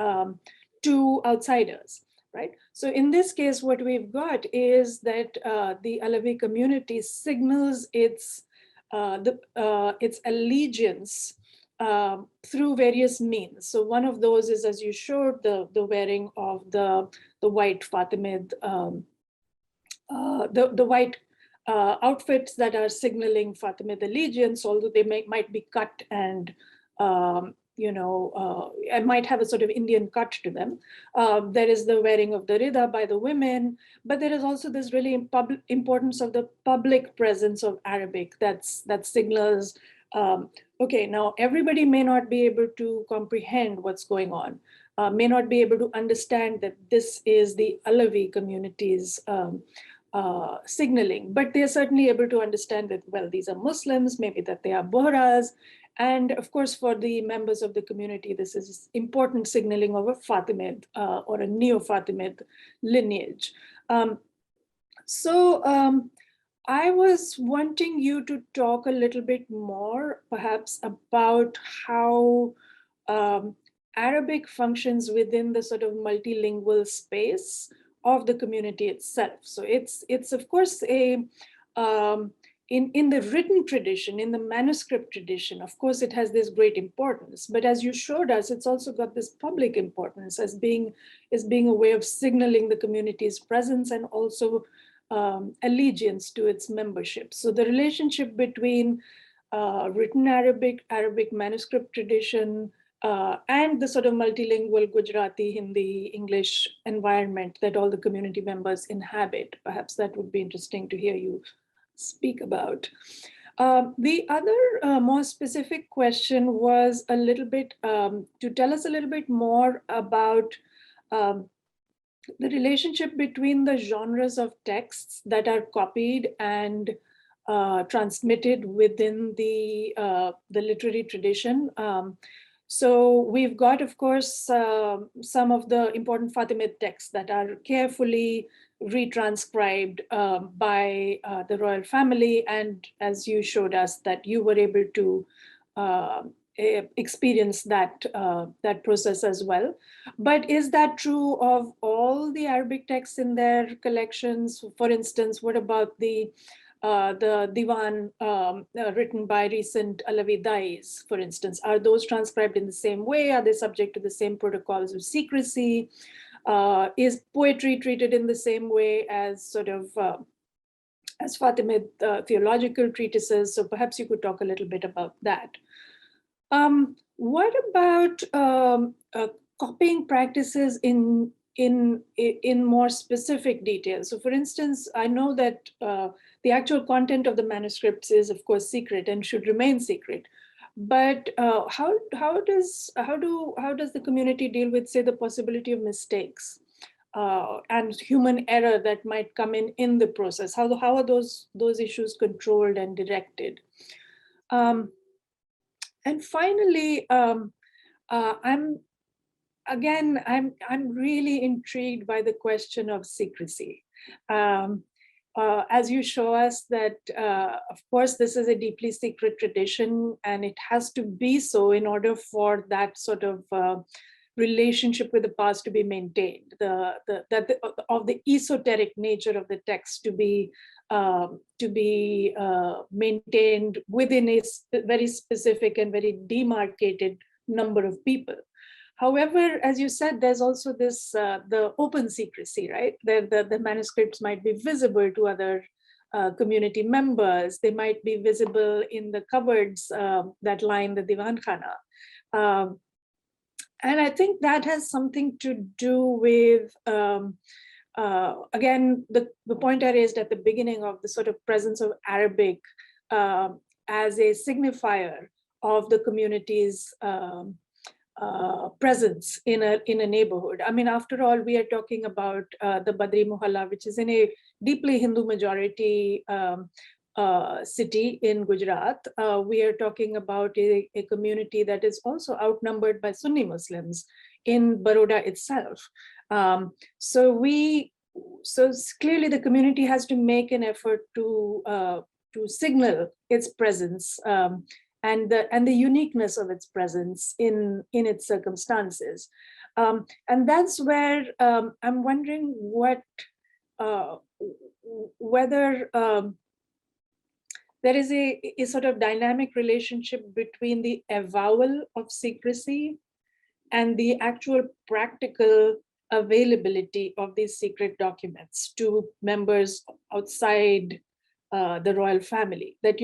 to outsiders. Right. So in this case, what we've got is that the Alawi community signals its allegiance through various means. So one of those is, as you showed, the wearing of the white Fatimid, the white outfits that are signaling Fatimid allegiance, although they might be cut and and might have a sort of Indian cut to them. There is the wearing of the rida by the women, but there is also this really importance of the public presence of Arabic that signals, okay, now everybody may not be able to comprehend what's going on, may not be able to understand that this is the Alawi community's signaling, but they're certainly able to understand that, well, these are Muslims, maybe that they are Bohras. And of course, for the members of the community, this is important signaling of a Fatimid or a Neo-Fatimid lineage. So I was wanting you to talk a little bit more, perhaps, about how Arabic functions within the sort of multilingual space of the community itself. So it's of course a in the written tradition, in the manuscript tradition, of course, it has this great importance. But as you showed us, it's also got this public importance as being a way of signaling the community's presence and also allegiance to its membership. So the relationship between written Arabic manuscript tradition, and the sort of multilingual Gujarati, Hindi, English environment that all the community members inhabit. Perhaps that would be interesting to hear you speak about. The other more specific question was a little bit to tell us a little bit more about the relationship between the genres of texts that are copied and transmitted within the literary tradition. So we've got, of course, some of the important Fatimid texts that are carefully retranscribed by the royal family. And as you showed us, that you were able to experience that that process as well. But is that true of all the Arabic texts in their collections? For instance, what about the divan written by recent Alawi dais, for instance? Are those transcribed in the same way? Are they subject to the same protocols of secrecy? Is poetry treated in the same way as sort of as Fatimid theological treatises? So perhaps you could talk a little bit about that. What about copying practices in more specific details? So for instance, I know that the actual content of the manuscripts is of course secret and should remain secret. But how does the community deal with, say, the possibility of mistakes and human error that might come in the process? How are those issues controlled and directed? And finally, I'm really intrigued by the question of secrecy. As you show us that, of course, this is a deeply secret tradition, and it has to be so in order for that sort of relationship with the past to be maintained, of the esoteric nature of the text to be maintained within a very specific and very demarcated number of people. However, as you said, there's also this the open secrecy, right? The manuscripts might be visible to other community members. They might be visible in the cupboards that line the divan khana. And I think that has something to do with, again, the point I raised at the beginning of the sort of presence of Arabic as a signifier of the community's presence in a neighborhood. I mean, after all, we are talking about the Badri Mohalla, which is in a deeply Hindu majority city in Gujarat. We are talking about a community that is also outnumbered by Sunni Muslims in Baroda itself. So clearly the community has to make an effort to signal its presence and the uniqueness of its presence in its circumstances. And that's where I'm wondering whether there is a sort of dynamic relationship between the avowal of secrecy and the actual practical availability of these secret documents to members outside the royal family. That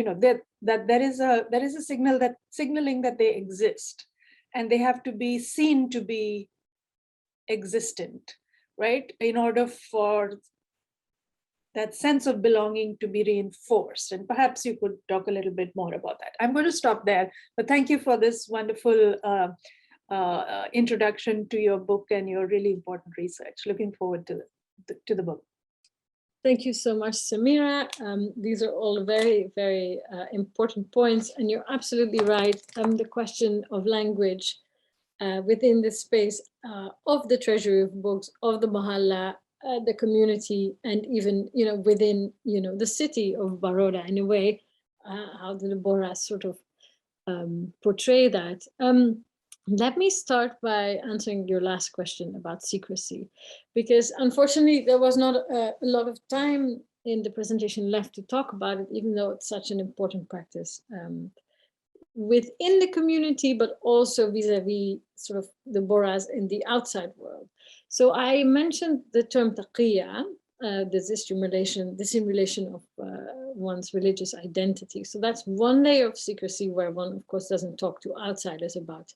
that there is a signaling that they exist, and they have to be seen to be existent, right? In order for that sense of belonging to be reinforced. And perhaps you could talk a little bit more about that. I'm going to stop there, but thank you for this wonderful introduction to your book and your really important research. Looking forward to the book. Thank you so much, Samira. These are all very, very important points, and you're absolutely right. The question of language within the space of the Treasury of Books, of the Mohalla, the community, and even within the city of Baroda, in a way, how do the Bohras sort of portray that? Let me start by answering your last question about secrecy, because unfortunately there was not a lot of time in the presentation left to talk about it, even though it's such an important practice within the community, but also vis-a-vis sort of the Bohras in the outside world. So I mentioned the term taqiyya, the dissimulation of one's religious identity. So that's one layer of secrecy where one, of course, doesn't talk to outsiders about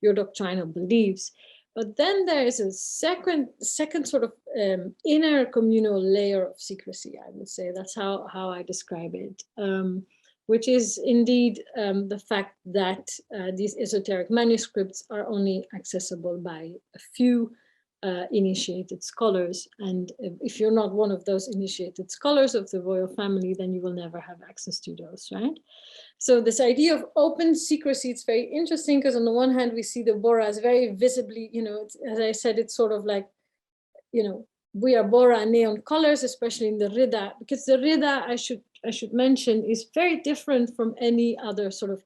your doctrinal beliefs. But then there is a second sort of inner communal layer of secrecy, I would say. That's how I describe it, which is indeed the fact that these esoteric manuscripts are only accessible by a few initiated scholars. And if you're not one of those initiated scholars of the royal family, then you will never have access to those, right? So this idea of open secrecy, it's very interesting, because on the one hand, we see the Bohras very visibly, as I said, it's sort of like, we are Bohra neon colors, especially in the Rida, because the Rida, I should mention, is very different from any other sort of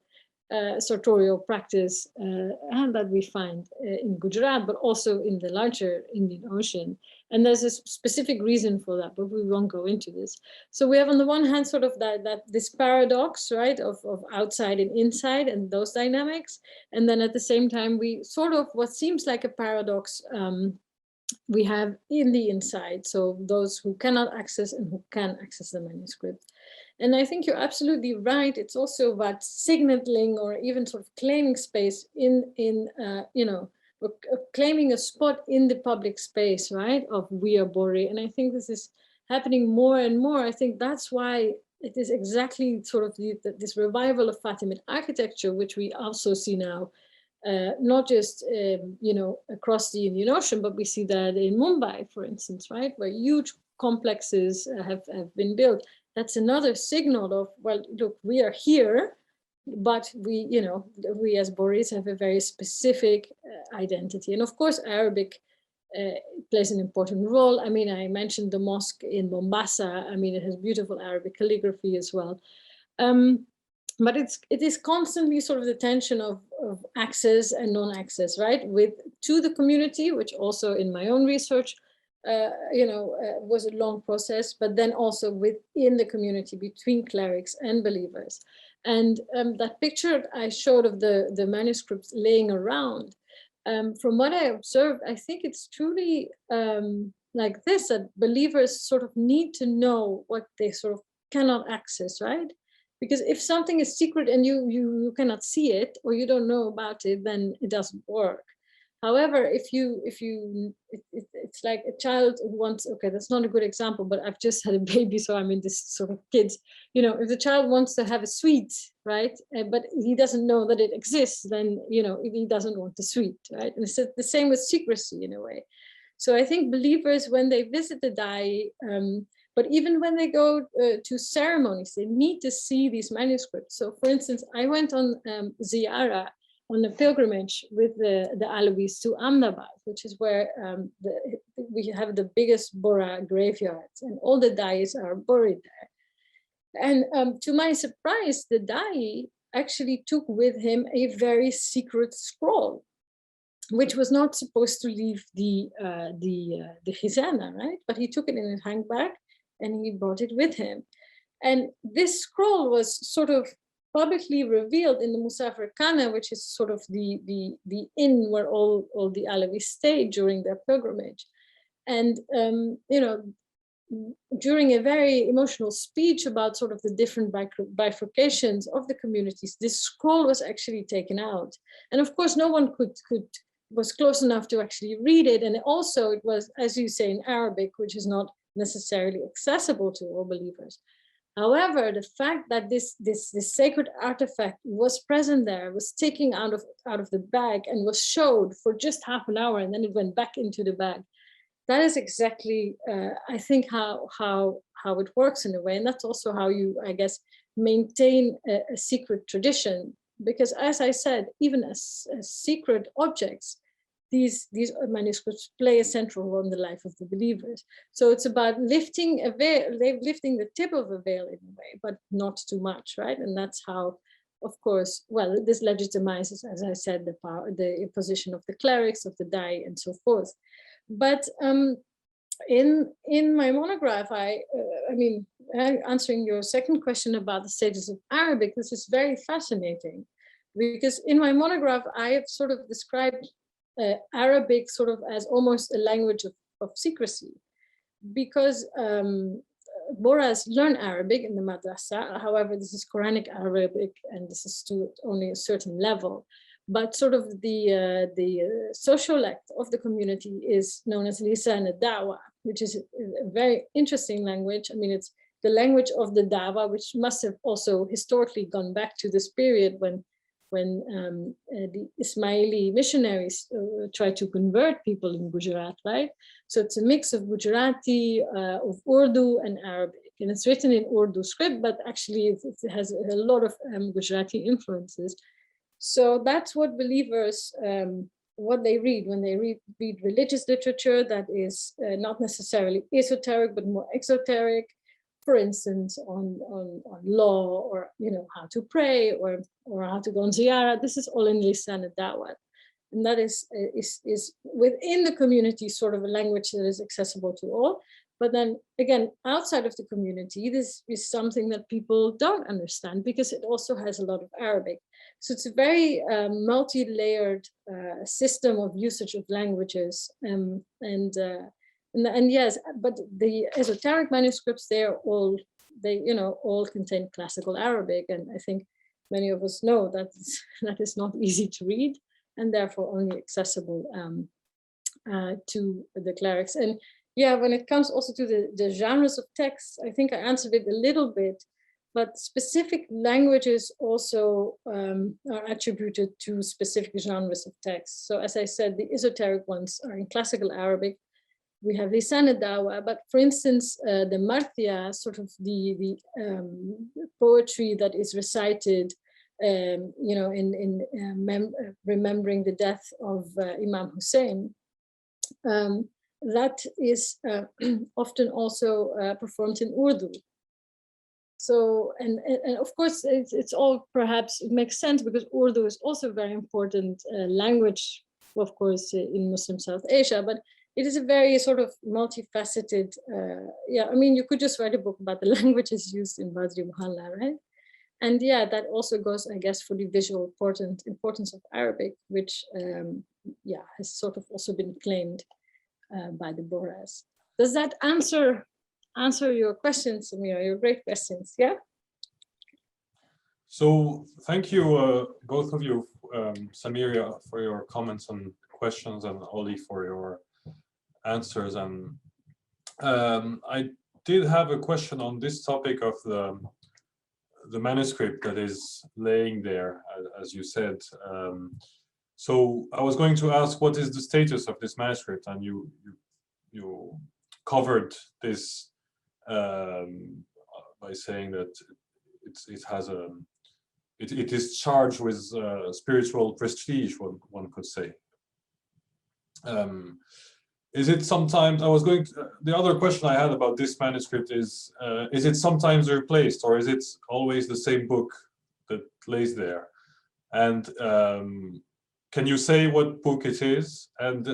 sartorial practice and that we find in Gujarat, but also in the larger Indian Ocean. And there's a specific reason for that, but we won't go into this. So we have on the one hand sort of this paradox, right, of outside and inside and those dynamics. And then at the same time, we sort of what seems like a paradox we have in the inside. So those who cannot access and who can access the manuscript. And I think you're absolutely right. It's also about signaling or even sort of claiming space claiming a spot in the public space, right, of we are Bohri. And I think this is happening more and more. I think that's why it is exactly sort of this revival of Fatimid architecture, which we also see now, not just, across the Indian Ocean, but we see that in Mumbai, for instance, right, where huge complexes have been built. That's another signal of, well, look, we are here, but we as Bohris have a very specific identity. And of course, Arabic plays an important role. I mean, I mentioned the mosque in Mombasa. I mean, it has beautiful Arabic calligraphy as well. But it is constantly sort of the tension of access and non-access, right? To the community, which also in my own research, was a long process, but then also within the community between clerics and believers. And that picture I showed of the manuscripts laying around, from what I observed, I think it's truly like this, that believers sort of need to know what they sort of cannot access, right? Because if something is secret and you cannot see it or you don't know about it, then it doesn't work. However, it's like a child who wants, okay, that's not a good example, but I've just had a baby, so I'm in this sort of kids, if the child wants to have a sweet, right, but he doesn't know that it exists, then, he doesn't want the sweet, right? And it's the same with secrecy in a way. So I think believers, when they visit the Dai, but even when they go to ceremonies, they need to see these manuscripts. So for instance, I went on ziyara, on a pilgrimage with the Alawis to Ahmedabad, which is where we have the biggest Bohra graveyards, and all the Dais are buried there. And to my surprise, the Dai actually took with him a very secret scroll, which was not supposed to leave the khizānat, right? But he took it in his handbag and he brought it with him. And this scroll was sort of publicly revealed in the Musafir Khana, which is sort of the inn where all the Alawis stayed during their pilgrimage. And, during a very emotional speech about sort of the different bifurcations of the communities, this scroll was actually taken out. And of course, no one was close enough to actually read it. And also it was, as you say, in Arabic, which is not necessarily accessible to all believers. However, the fact that this sacred artifact was present there, was taken out of the bag and was showed for just half an hour, and then it went back into the bag. That is exactly, I think, how it works in a way, and that's also how you, I guess, maintain a secret tradition. Because, as I said, even as secret objects, these manuscripts play a central role in the life of the believers. So it's about lifting a veil, lifting the tip of a veil in a way, but not too much, right? And that's how, of course, well, this legitimizes, as I said, the power, the position of the clerics, of the Dai, and so forth. But in my monograph, answering your second question about the status of Arabic, this is very fascinating, because in my monograph, I have sort of described Arabic sort of as almost a language of secrecy, because Bohras learn Arabic in the madrasa. However, this is Quranic Arabic, and this is to only a certain level. But sort of the sociolect of the community is known as lisan al-da'wa, which is a very interesting language. I mean, it's the language of the da'wa, which must have also historically gone back to this period when the Isma'ili missionaries tried to convert people in Gujarat, right? So it's a mix of Gujarati, of Urdu and Arabic. And it's written in Urdu script, but actually it has a lot of Gujarati influences. So that's what believers, what they read when they read religious literature that is not necessarily esoteric, but more exoteric, for instance, on law, or how to pray, or how to go on ziyarah. This is all in lisan al-da'wah, and that is within the community sort of a language that is accessible to all. But then again, outside of the community, this is something that people don't understand because it also has a lot of Arabic. So it's a very multi-layered system of usage of languages, and yes, but the esoteric manuscripts, they all contain classical Arabic, and I think many of us know that that is not easy to read, and therefore only accessible to the clerics. And yeah, when it comes also to the genres of texts, I think I answered it a little bit, but specific languages also are attributed to specific genres of texts. So as I said, the esoteric ones are in classical Arabic. We have lisan al-da'wah, but for instance, the marthia, sort of the poetry that is recited, remembering the death of Imam Hussein, that is often also performed in Urdu. So, and of course, it's all perhaps, it makes sense because Urdu is also a very important language, of course, in Muslim South Asia, but it is a very sort of multifaceted, yeah, I mean, you could just write a book about the languages used in Badri Muhalla, right? And yeah, that also goes, I guess, for the visual importance of Arabic, which, yeah, has sort of also been claimed by the Bohras. Does that answer your questions, Samira? Your great questions, yeah? So thank you, both of you, Samira, for your comments and questions, and Olly for your answers. And I did have a question on this topic of the manuscript that is laying there, as you said. So I was going to ask, what is the status of this manuscript? And you covered this by saying that it is charged with spiritual prestige, one could say. Is it sometimes, the other question I had about this manuscript is it sometimes replaced, or is it always the same book that lays there? And can you say what book it is? And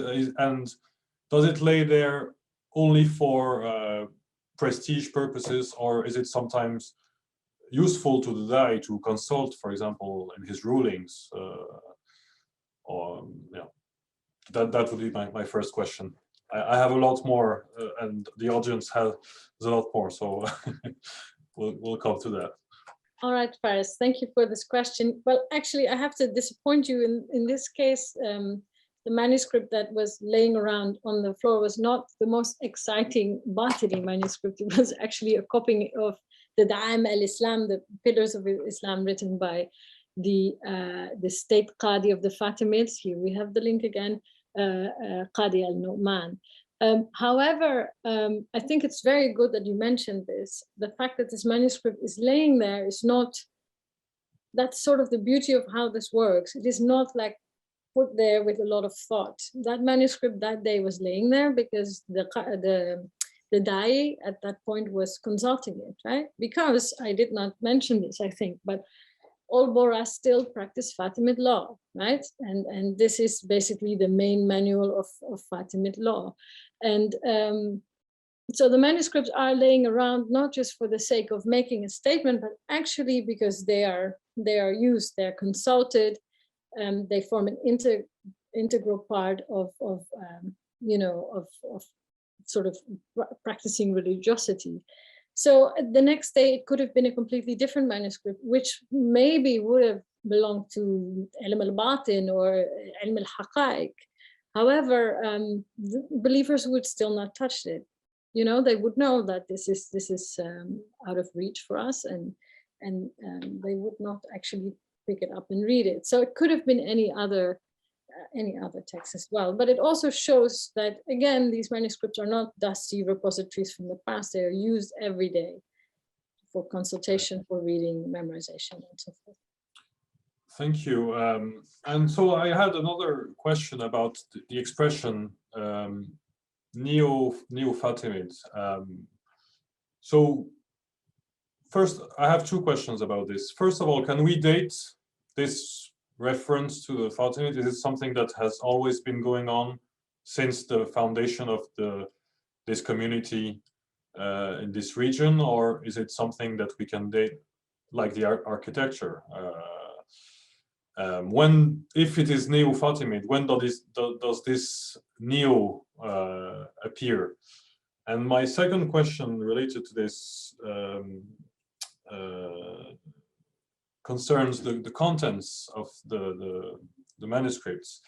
does it lay there only for prestige purposes, or is it sometimes useful to the Dai to consult, for example, in his rulings? Or yeah, that would be my first question. I have a lot more, and the audience has a lot more, so we'll come to that. All right, Faris, thank you for this question. Well, actually, I have to disappoint you. In this case, the manuscript that was laying around on the floor was not the most exciting Batini manuscript. It was actually a copy of the Da'am al-Islam, the Pillars of Islam, written by the state Qadi of the Fatimids. Here we have the link again, Qadi al-Nu'man. However, I think it's very good that you mentioned this. The fact that this manuscript is laying there is not, that's sort of the beauty of how this works. It is not like put there with a lot of thought. That manuscript that day was laying there because the Dai at that point was consulting it, right? Because I did not mention this, I think, but all Bohras still practice Fatimid law, right? And this is basically the main manual of Fatimid law. And so the manuscripts are laying around not just for the sake of making a statement, but actually because they are used, they're consulted, they form an integral part of sort of practicing religiosity. So the next day, it could have been a completely different manuscript, which maybe would have belonged to Ilm al-Batin or Ilm al-Haqa'iq. However, the believers would still not touch it. You know, they would know that this is out of reach for us, and they would not actually pick it up and read it. So it could have been any other text as well. But it also shows that, again, these manuscripts are not dusty repositories from the past. They are used every day for consultation, for reading, memorization, and so forth. Thank you. And so I had another question about the expression Neo-Fatimid. So first, I have two questions about this. First of all, can we date this reference to the Fatimid? Is it something that has always been going on since the foundation of this community in this region, or is it something that we can date, like the architecture? If it is Neo-Fatimid, when does this Neo appear? And my second question related to this concerns the contents of the manuscripts.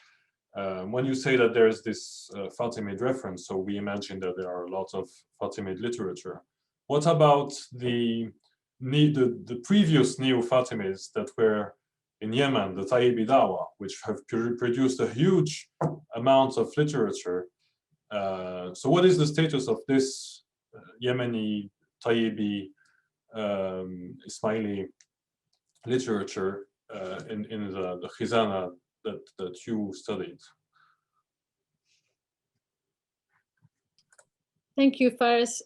When you say that there's this Fatimid reference, so we imagine that there are a lot of Fatimid literature. What about the previous Neo-Fatimids that were in Yemen, the Tayyibi Dawa, which have produced a huge amount of literature? So what is the status of this Yemeni Tayyibi Isma'ili literature in the khizānat that you studied? Thank you, Faris.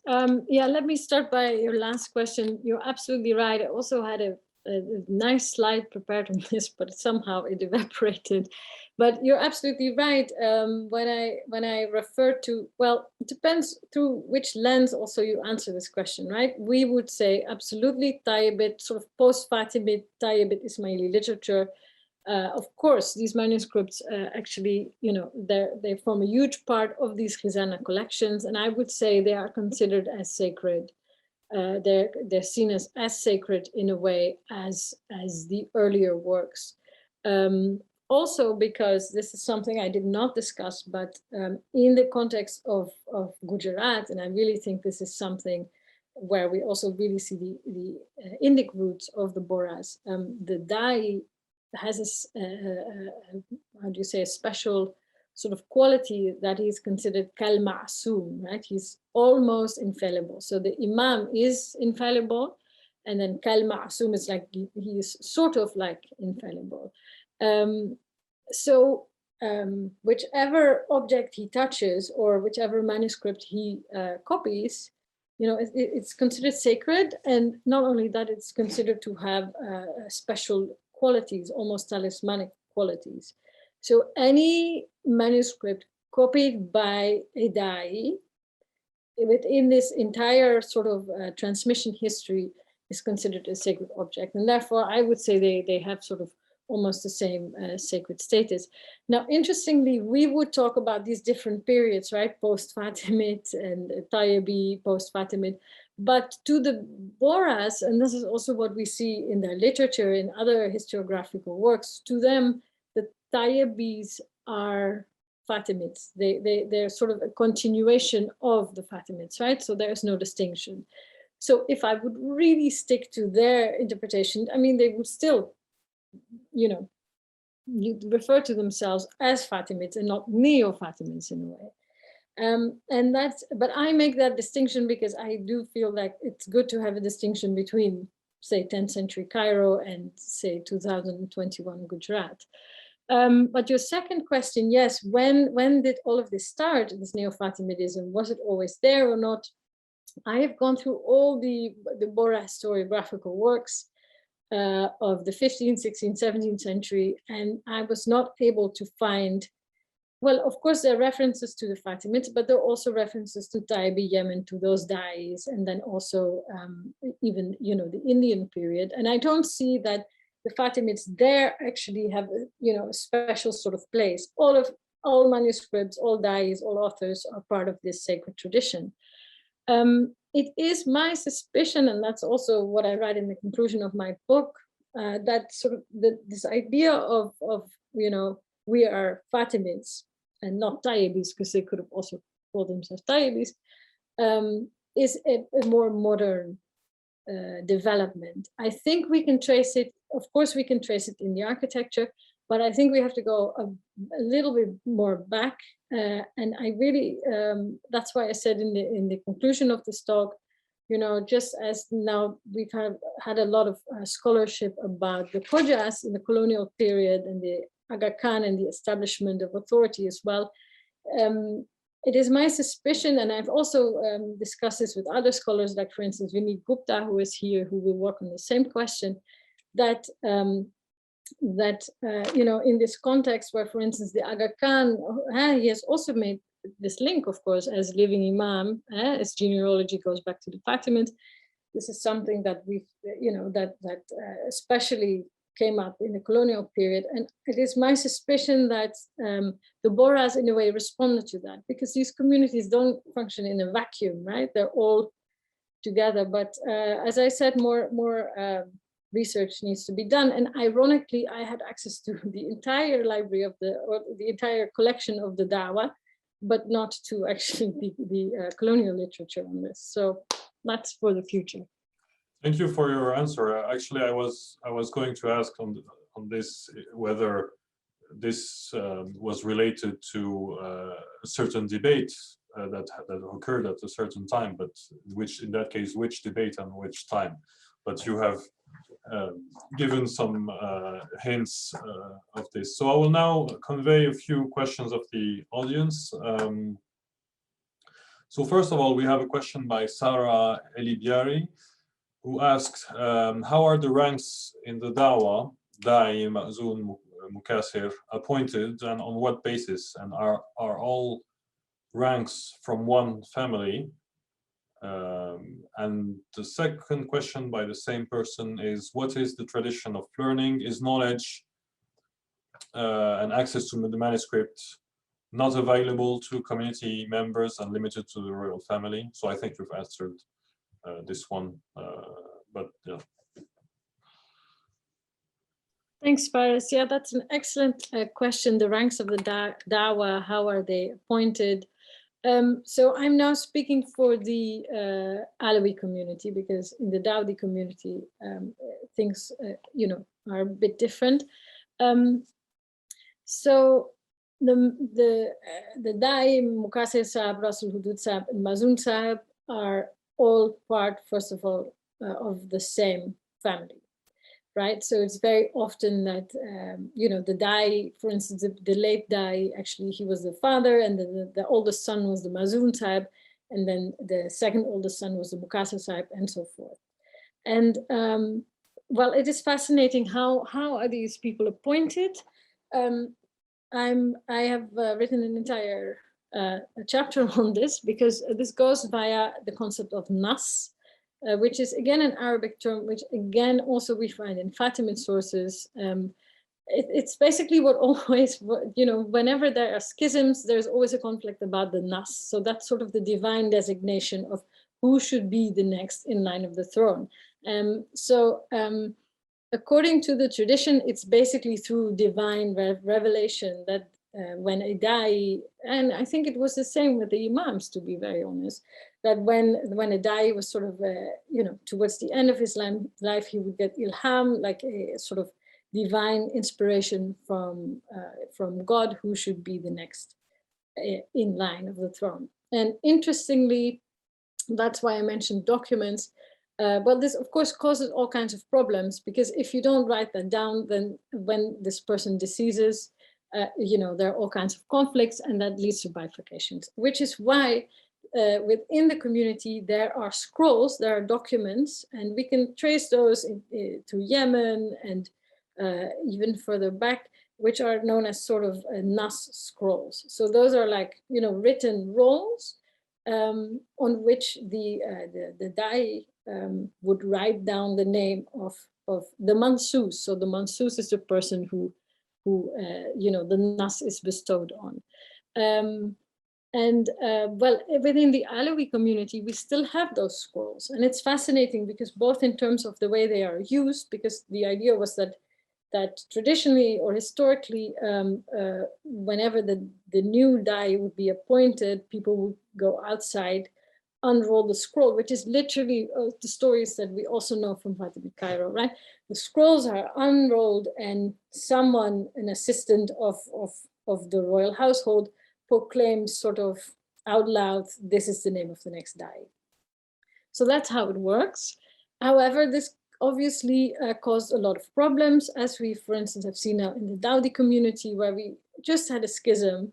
Yeah, let me start by your last question. You're absolutely right. I also had a nice slide prepared on this, but somehow it evaporated. But you're absolutely right. When I refer to, well, it depends through which lens also you answer this question, right? We would say absolutely Tayyibid, sort of post-Fatimid Tayyibid Ismaili literature. Of course, these manuscripts actually, they form a huge part of these khizānat collections, and I would say they are considered as sacred. They're seen as sacred in a way as the earlier works. Also, because this is something I did not discuss, but in the context of Gujarat, and I really think this is something where we also really see the Indic roots of the Bohras. The Dai has how do you say, a special sort of quality that is considered kal-ma'soom, right? He's almost infallible. So the Imam is infallible, and then kal-ma'soom is like he is sort of like infallible. Whichever object he touches or whichever manuscript he copies, it's considered sacred, and not only that, it's considered to have special qualities, almost talismanic qualities. So any manuscript copied by a Dai within this entire sort of transmission history is considered a sacred object. And therefore, I would say they have sort of almost the same sacred status. Now, interestingly, we would talk about these different periods, right? Post-Fatimid and Tayyibi, post-Fatimid. But to the Bohras, and this is also what we see in their literature, in other historiographical works, to them, the Tayyibis are Fatimids. They're sort of a continuation of the Fatimids, right? So there's no distinction. So if I would really stick to their interpretation, I mean, they would still, you refer to themselves as Fatimids and not Neo-Fatimids in a way. But I make that distinction because I do feel like it's good to have a distinction between, say, 10th century Cairo and, say, 2021 Gujarat. But your second question, yes, when did all of this start, this Neo-Fatimidism? Was it always there or not? I have gone through all the Bohra historiographical works of the 15th, 16th, 17th century, and I was not able to find, well, of course, there are references to the Fatimids, but there are also references to Tayyibi Yemen, to those Dais, and then also even, the Indian period. And I don't see that the Fatimids there actually have, a special sort of place. All manuscripts, all Dais, all authors are part of this sacred tradition. It is my suspicion, and that's also what I write in the conclusion of my book, that sort of this idea of we are Fatimids and not Tayyibis, because they could have also called themselves Tayyibis, is a more modern development. I think we can trace it, of course we can trace it in the architecture, but I think we have to go a little bit more back. And I really, that's why I said in the conclusion of this talk, just as now we've had a lot of scholarship about the Khojas in the colonial period and the Aga Khan and the establishment of authority as well. it is my suspicion, and I've also discussed this with other scholars, like for instance, Vinit Gupta, who is here, who will work on the same question, that you know, in this context where, for instance, the Aga Khan, he has also made this link, of course, as living Imam, his genealogy goes back to the Fatimids. This is something that we've, you know, that especially came up in the colonial period. And it is my suspicion that the Bohras in a way responded to that, because these communities don't function in a vacuum, right? They're all together. But as I said, more research needs to be done. And ironically, I had access to the entire library of or the entire collection of the Dawa, but not to actually the colonial literature on this. So that's for the future. Thank you for your answer. Actually, I was going to ask on this whether this was related to a certain debate that occurred at a certain time, but which in that case, which debate and which time. But you have given some hints of this. So I will now convey a few questions of the audience. So first of all, we have a question by Sarah Elibiari, who asked, how are the ranks in the Dawa, Da'i, Ma'zun, Mukasir, appointed, and on what basis? And are all ranks from one family? And the second question by the same person is, what is the tradition of learning? Is knowledge and access to the manuscript not available to community members and limited to the royal family? So I think you've answered this one, but yeah. Thanks, Faris. Yeah, that's an excellent question. The ranks of the Dawa, how are they appointed? So I'm now speaking for the Alawi community, because in the Daudi community, things, you know, are a bit different. So the Da'i, Mukasir Sahib, Rasul Hudud Sahib, and Mazun Sahib are all part, first of all, of the same family, right? So it's very often that, you know, the Da'i, for instance, the late Da'i, actually, he was the father, and the oldest son was the Mazun Sahib, and then the second oldest son was the Mukasir Sahib, and so forth. And well, it is fascinating how are these people appointed? I have written an entire chapter on this, because this goes via the concept of nas, which is again an Arabic term, which again also we find in Fatimid sources. It's basically what always, you know, whenever there are schisms, there's always a conflict about the nas. So that's sort of the divine designation of who should be the next in line of the throne. According to the tradition, it's basically through divine revelation that when a Da'i, and I think it was the same with the Imams, to be very honest, that when a Da'i was sort of, you know, towards the end of his life, he would get ilham, like a sort of divine inspiration from God, who should be the next in line of the throne. And interestingly, that's why I mentioned documents. Well, this of course causes all kinds of problems, because if you don't write that down, then when this person deceases, you know, there are all kinds of conflicts, and that leads to bifurcations, which is why within the community, there are scrolls, there are documents, and we can trace those to Yemen and even further back, which are known as sort of nas scrolls. So those are like, you know, written rolls on which the Da'i would write down the name of the Mansus. So the Mansus is the person who you know, the nas is bestowed on. Well, within the Alawi community, we still have those scrolls. And it's fascinating because both in terms of the way they are used, because the idea was that traditionally or historically, whenever the new Da'i would be appointed, people would go outside, unroll the scroll, which is literally the stories that we also know from Fatimid Cairo, right? The scrolls are unrolled, and someone, an assistant of the royal household, proclaims sort of out loud, this is the name of the next Da'i. So that's how it works. However, this obviously caused a lot of problems, as we, for instance, have seen now in the Daudi community, where we just had a schism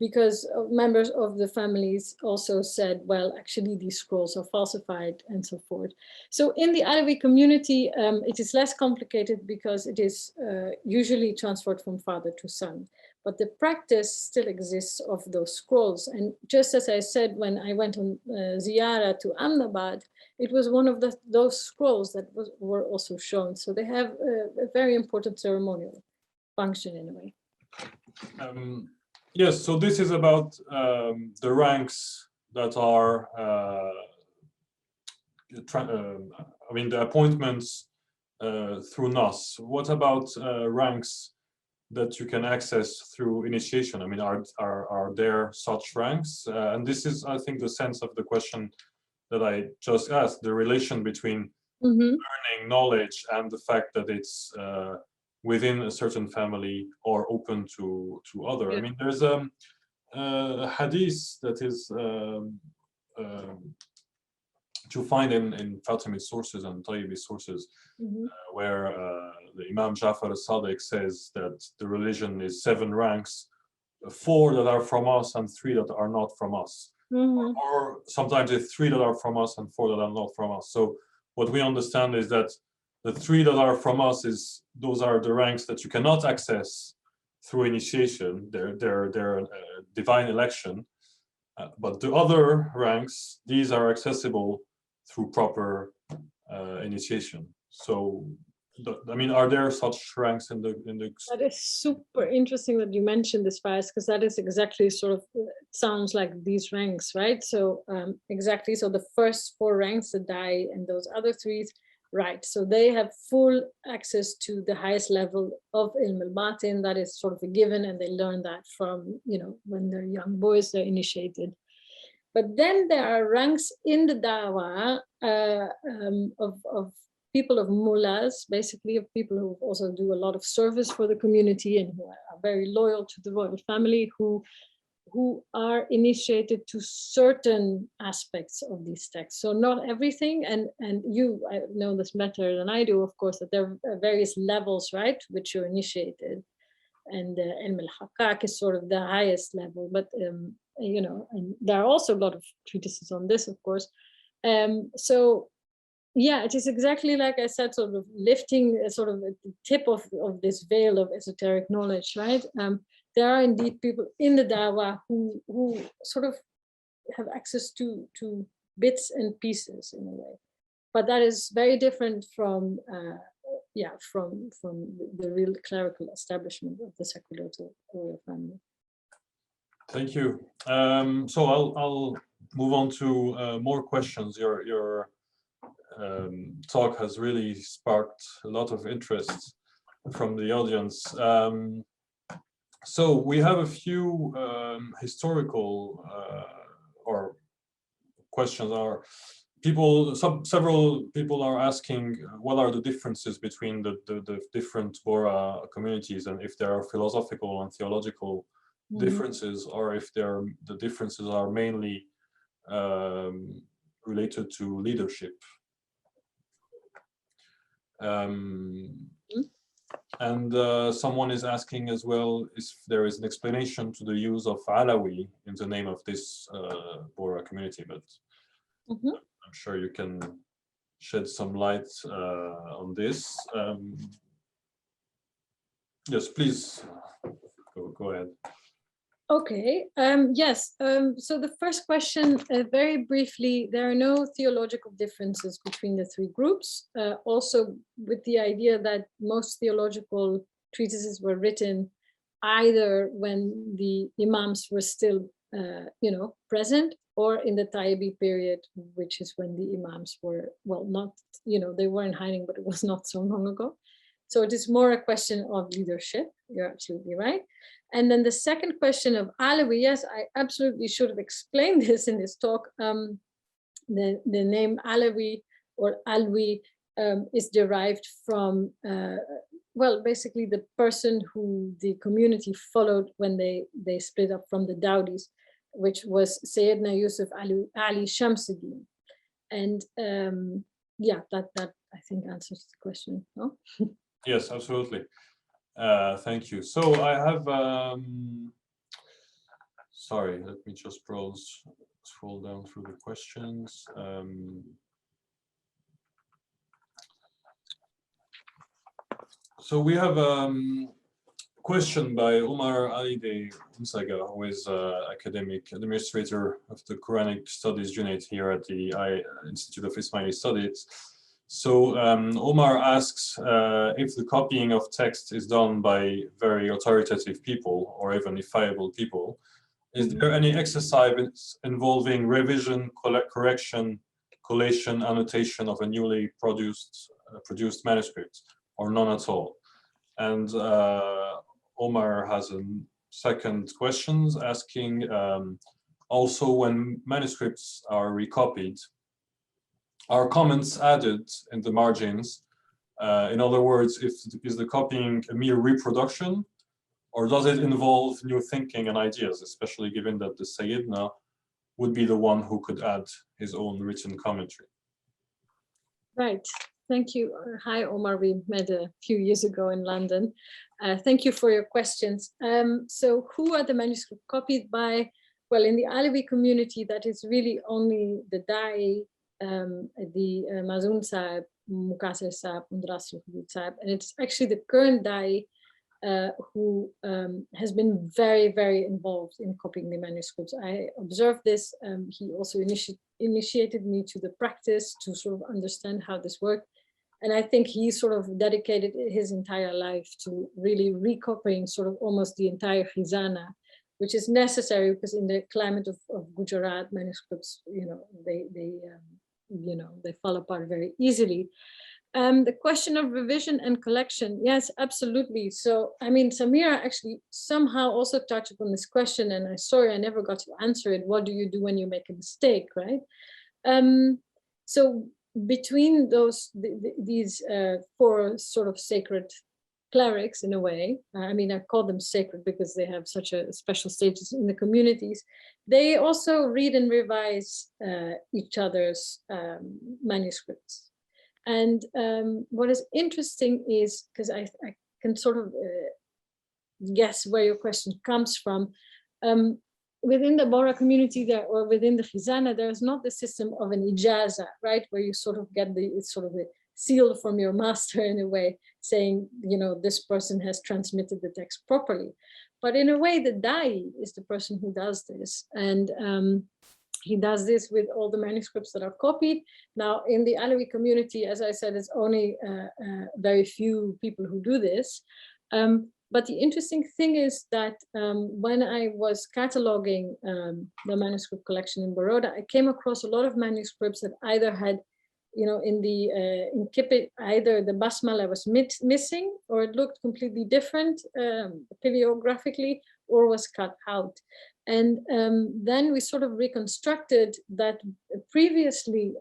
because members of the families also said, well, actually these scrolls are falsified and so forth. So in the Alawi community, it is less complicated because it is usually transferred from father to son. But the practice still exists of those scrolls. And just as I said, when I went on ziyara to Ahmedabad, it was one of those scrolls that were also shown. So they have a very important ceremonial function in a way. Yes, so this is about the ranks that are, I mean, the appointments through Nas. What about ranks that you can access through initiation? I mean, are there such ranks? And this is, I think, the sense of the question that I just asked, the relation between learning knowledge and the fact that it's within a certain family or open to other. Yeah. I mean, there's a hadith that is to find in Fatimid sources and Tayyibi sources, where the Imam Jafar al-Sadiq says that the religion is 7 ranks, 4 that are from us and 3 that are not from us. Or sometimes it's 3 that are from us and 4 that are not from us. So what we understand is that the 3 that are from us those are the ranks that you cannot access through initiation. They're divine election. But the other ranks, these are accessible through proper initiation. So, I mean, are there such ranks in the? That is super interesting that you mentioned this, Faiz, because that is exactly sort of sounds like these ranks, right? So exactly. So the first 4 ranks, the Dai, and those other 3. Right, so they have full access to the highest level of ilm al-batin. That is sort of a given, and they learn that from, you know, when they're young boys, they're initiated. But then there are ranks in the dawah of people, of mullahs, basically of people who also do a lot of service for the community and who are very loyal to the royal family, who are initiated to certain aspects of these texts. So not everything, and you I know this better than I do, of course, that there are various levels, right, to which you're initiated. And Ilm al-Haqqaq is sort of the highest level, but you know, and there are also a lot of treatises on this, of course. So yeah, it is exactly like I said, sort of lifting sort of the tip of this veil of esoteric knowledge, right? There are indeed people in the dawah who sort of have access to bits and pieces in a way, but that is very different from from the real clerical establishment of the sacerdotal royal family. Thank you. So I'll move on to more questions. Your talk has really sparked a lot of interest from the audience. So we have a few historical or questions. Several people are asking what are the differences between the different Bohra communities, and if there are philosophical and theological differences, or if the differences are mainly related to leadership. And someone is asking as well if there is an explanation to the use of Alawi in the name of this Bohra community, but I'm sure you can shed some light on this. Yes, please go ahead. Okay, yes, so the first question, very briefly, there are no theological differences between the 3 groups, also with the idea that most theological treatises were written either when the imams were still, you know, present, or in the Tayyibi period, which is when the imams were, well, not, you know, they were in hiding, but it was not so long ago. So it is more a question of leadership. You're absolutely right. And then the second question of Alawi, yes, I absolutely should have explained this in this talk. The name Alawi or Alwi is derived from, well, basically the person who the community followed when they split up from the Dawdis, which was Sayyidina Yusuf Ali Shamsuddin. And yeah, that I think answers the question, no? Yes, absolutely. Thank you. So I have sorry, let me just scroll down through the questions. So we have question by Omar Ali Unsaga, who is academic administrator of the Quranic Studies Unit here at the Institute of Ismaili Studies. So Omar asks if the copying of text is done by very authoritative people or even fallible people, is there any exercise involving revision, correction, collation, annotation of a newly produced manuscript, or none at all? And Omar has a second question asking also, when manuscripts are recopied, are comments added in the margins? In other words, is the copying a mere reproduction, or does it involve new thinking and ideas, especially given that the Sayyidna would be the one who could add his own written commentary? Right. Thank you. Hi, Omar. We met a few years ago in London. Thank you for your questions. So who are the manuscripts copied by? Well, in the Alawi community, that is really only the Da'i, the Mazun Sahib, Muqasir Sahib, and Rasul Hudud Sahib. And it's actually the current Da'i who has been very, very involved in copying the manuscripts. I observed this. He also initiated me to the practice to sort of understand how this worked. And I think he sort of dedicated his entire life to really recopying sort of almost the entire khizānat, which is necessary because in the climate of Gujarat, manuscripts, they fall apart very easily. The question of revision and collection, yes, absolutely. So, I mean, Samira actually somehow also touched upon this question, and I'm sorry I never got to answer it. What do you do when you make a mistake, right? So between these four sort of sacred clerics, in a way, I mean, I call them sacred because they have such a special status in the communities. They also read and revise each other's manuscripts. And what is interesting is, because I can sort of guess where your question comes from, within the Bohra community there, or within the khizānat, there is not the system of an ijaza, right, where you sort of get it's sort of a seal from your master in a way, saying, this person has transmitted the text properly. But in a way, the Da'i is the person who does this. And he does this with all the manuscripts that are copied. Now, in the Alawi community, as I said, it's only very few people who do this. But the interesting thing is that when I was cataloging the manuscript collection in Baroda, I came across a lot of manuscripts that either had, in Kipit, either the basmala was missing, or it looked completely different paleographically, or was cut out. And then we sort of reconstructed that previously,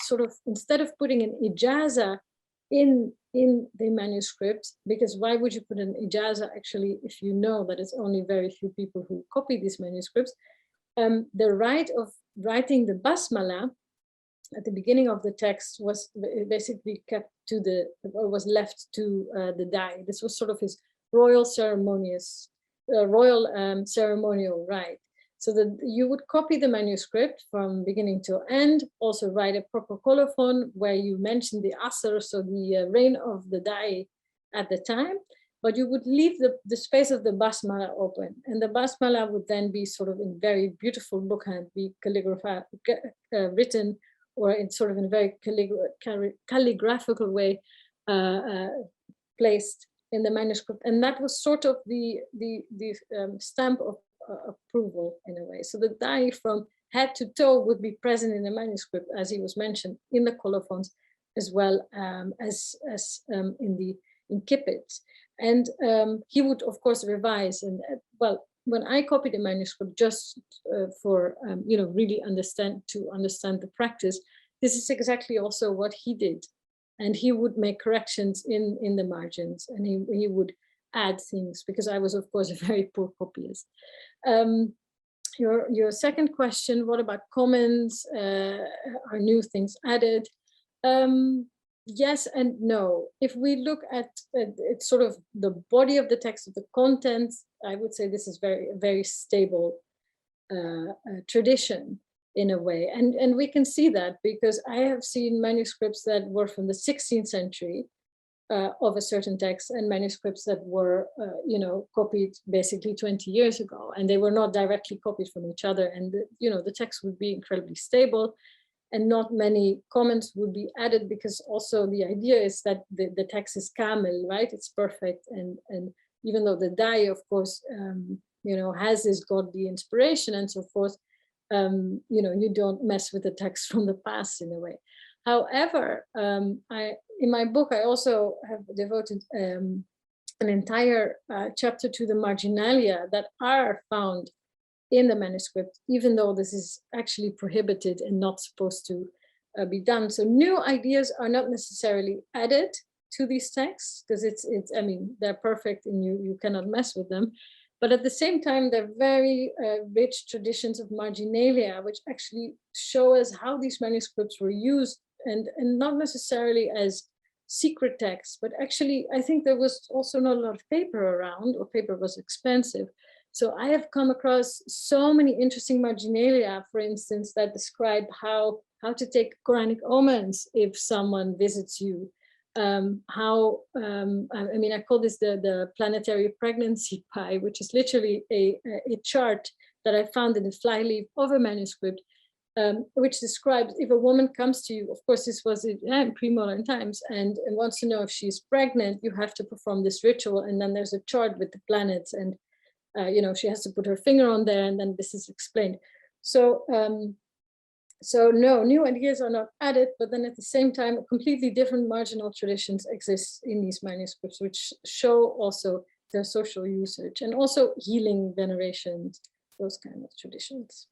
sort of instead of putting an ijaza in the manuscript, because why would you put an ijaza actually if you know that it's only very few people who copy these manuscripts? The right of writing the basmala at the beginning of the text was basically kept to was left to the Da'i. This was sort of his royal ceremonial right. So that you would copy the manuscript from beginning to end, also write a proper colophon where you mention the asr, so the reign of the Da'i at the time, but you would leave the space of the basmala open. And the basmala would then be sort of in very beautiful bookhand, be written, or in sort of in a very calligraphical way placed in the manuscript. And that was sort of the stamp of approval in a way. So the Da'i from head to toe would be present in the manuscript, as he was mentioned, in the colophons, as well as in Kipit. And he would, of course, revise. And well, when I copied the manuscript, just for really understand the practice, this is exactly also what he did. And he would make corrections in the margins, and he would add things, because I was, of course, a very poor copyist. Your second question, what about comments? Are new things added? Yes and no. If we look at it's sort of the body of the text, of the content, I would say this is very, very stable. tradition in a way. And we can see that because I have seen manuscripts that were from the 16th century of a certain text and manuscripts that were, copied basically 20 years ago, and they were not directly copied from each other. And, the text would be incredibly stable and not many comments would be added, because also the idea is that the text is kamil, right? It's perfect. And even though the Dai, of course, has this godly inspiration and so forth, you don't mess with the text from the past in a way. However, in my book, I also have devoted an entire chapter to the marginalia that are found in the manuscript, even though this is actually prohibited and not supposed to be done. So new ideas are not necessarily added to these texts because they're perfect and you cannot mess with them. But at the same time, they're very rich traditions of marginalia, which actually show us how these manuscripts were used, and not necessarily as secret texts, but actually, I think there was also not a lot of paper around, or paper was expensive. So I have come across so many interesting marginalia, for instance, that describe how to take Quranic omens if someone visits you. I call this the planetary pregnancy pie, which is literally a chart that I found in the flyleaf of a manuscript, which describes if a woman comes to you, of course, this was in pre-modern times, and wants to know if she's pregnant, you have to perform this ritual. And then there's a chart with the planets, and she has to put her finger on there, and then this is explained. So no, new ideas are not added, but then at the same time, completely different marginal traditions exist in these manuscripts, which show also their social usage and also healing, venerations, those kind of traditions.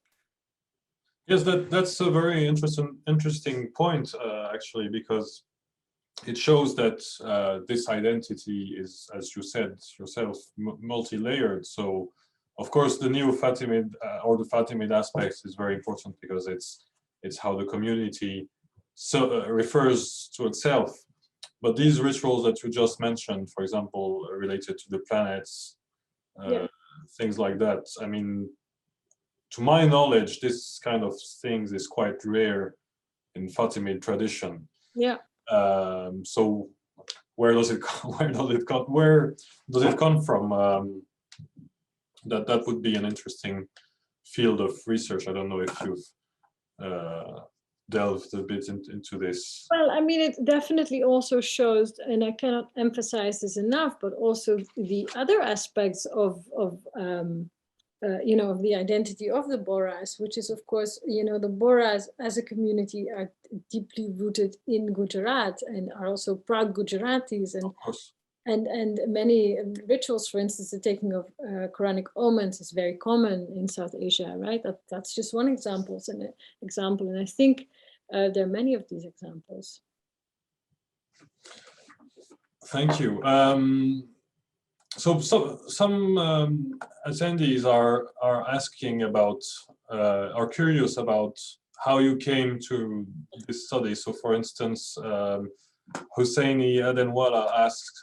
Yes, that's a very interesting point, actually, because it shows that this identity is, as you said yourself, multi-layered. So, of course, the Neo-Fatimid or the Fatimid aspect is very important because it's how the community refers to itself. But these rituals that you just mentioned, for example, related to the planets, things like that, I mean, to my knowledge, this kind of things is quite rare in Fatimid tradition. Yeah. So where does it come from? That would be an interesting field of research. I don't know if you've delved a bit into this. Well, I mean, it definitely also shows, and I cannot emphasize this enough, but also the other aspects of the identity of the Bohras, which is, of course, the Bohras as a community are deeply rooted in Gujarat and are also proud Gujaratis, and many rituals, for instance, the taking of Quranic omens is very common in South Asia, right? That's just one example, and I think there are many of these examples. Thank you. So some attendees are asking about, are curious about how you came to this study. So, for instance, Husseini Adenwala asked,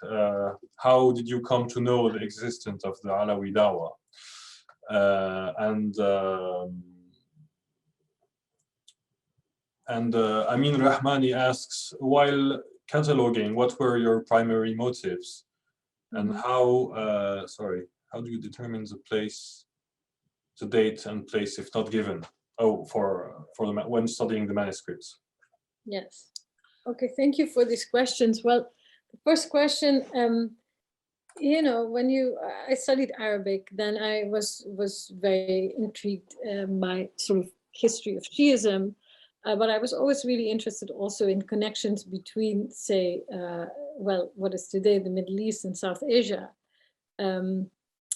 how did you come to know the existence of the Alawi Dawa? Amin Rahmani asks, while cataloging, what were your primary motives? And how do you determine the place, the date and place if not given? Oh, when studying the manuscripts. Yes. Okay, thank you for these questions. Well, the first question, when I studied Arabic, then I was very intrigued by sort of history of Shi'ism, but I was always really interested also in connections between, say, what is today the Middle East and South Asia.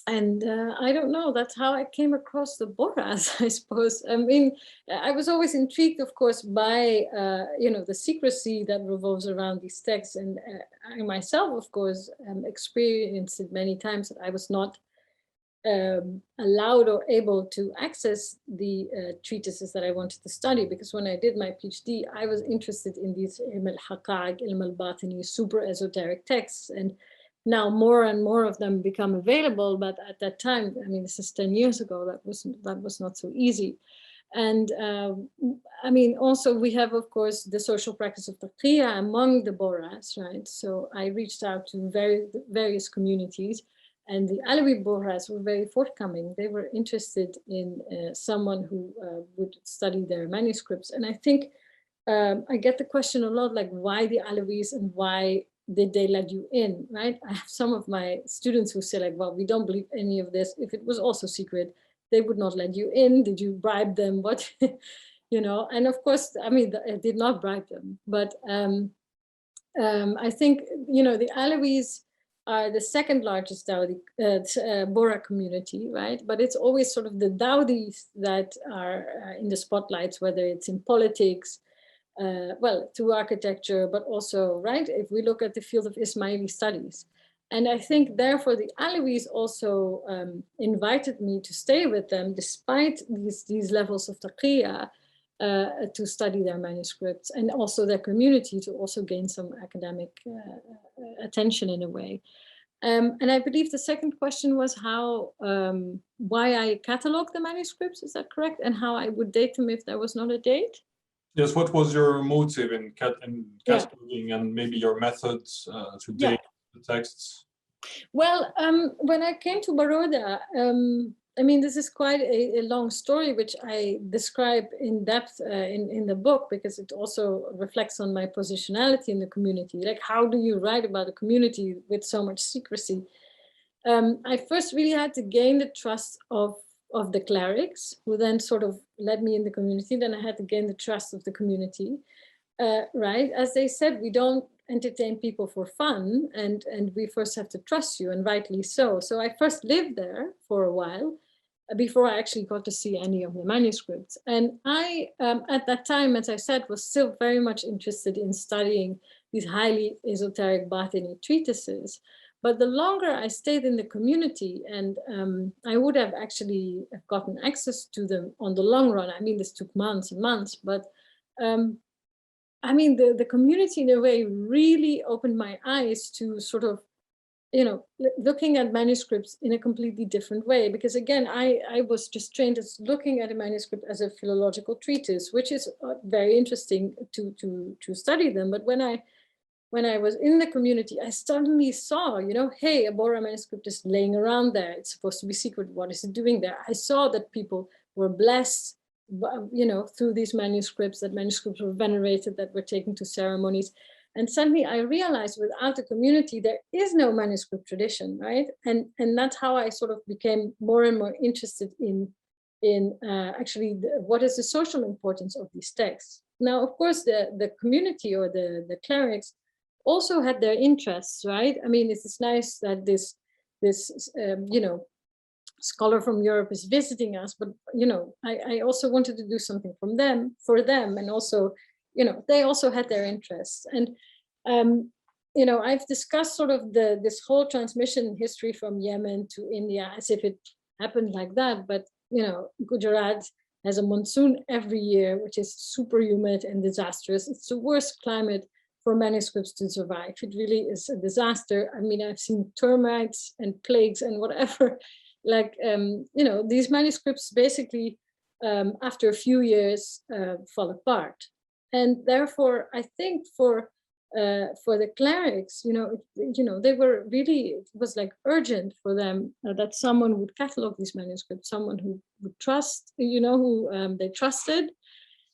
I don't know, that's how I came across the Bohras, I suppose. I mean, I was always intrigued, of course, by, the secrecy that revolves around these texts. And I myself, of course, experienced it many times that I was not allowed or able to access the treatises that I wanted to study, because when I did my PhD, I was interested in these ilm al-haqa'iq, ilm al-batini, super esoteric texts. And now more and more of them become available, but at that time, I mean, this is 10 years ago, that was not so easy. And I mean, also we have, of course, the social practice of taqiyya among the Bohras, right? So I reached out to various communities, and the Alawi Bohras were very forthcoming. They were interested in someone who would study their manuscripts. And I think I get the question a lot, like, why the Alawis and why did they let you in, right? I have some of my students who say, like, well, we don't believe any of this. If it was also secret, they would not let you in. Did you bribe them? What, you know? And of course, I mean, I did not bribe them, but I think, you know, the Alawis are the second largest Dawoodi, Bohra community, right? But it's always sort of the Dawoodis that are in the spotlights, whether it's in politics, well, through architecture, but also, right, if we look at the field of Isma'ili studies. And I think, therefore, the Alawis also invited me to stay with them, despite these levels of taqiyya, to study their manuscripts, and also their community to also gain some academic attention in a way. And I believe the second question was how, why I catalog the manuscripts, is that correct? And how I would date them if there was not a date? Yes, what was your motive in cataloging, and maybe your methods to date the texts? Well, when I came to Baroda, I mean, this is quite a long story, which I describe in depth in the book, because it also reflects on my positionality in the community. Like, how do you write about a community with so much secrecy? I first really had to gain the trust of the clerics, who then sort of led me in the community. Then I had to gain the trust of the community, right? As they said, we don't entertain people for fun, and we first have to trust you, and rightly so. So I first lived there for a while before I actually got to see any of the manuscripts. And I, at that time, as I said, was still very much interested in studying these highly esoteric Batini treatises. But the longer I stayed in the community, and I would have actually gotten access to them on the long run. I mean, this took months and months, but I mean, the community in a way really opened my eyes to sort of, you know, looking at manuscripts in a completely different way. Because again, I was just trained as looking at a manuscript as a philological treatise, which is very interesting to study them. But when I was in the community, I suddenly saw, you know, hey, a Bohra manuscript is laying around there. It's supposed to be secret. What is it doing there? I saw that people were blessed, you know, through these manuscripts, that manuscripts were venerated, that were taken to ceremonies. And suddenly I realized, without a community, there is no manuscript tradition, right? And that's how I sort of became more and more interested in actually what is the social importance of these texts. Now, of course, the community or the clerics also had their interests, right? I mean, it's nice that this you know, scholar from Europe is visiting us, but, you know, I also wanted to do something for them, and also, you know, they also had their interests. And, you know, I've discussed sort of this whole transmission history from Yemen to India as if it happened like that. But, you know, Gujarat has a monsoon every year, which is super humid and disastrous. It's the worst climate for manuscripts to survive. It really is a disaster. I mean, I've seen termites and plagues and whatever. Like, you know, these manuscripts basically, after a few years, fall apart. And therefore, I think for the clerics, you know, they were really, it was like urgent for them that someone would catalog these manuscripts, someone who would trust, you know, who they trusted,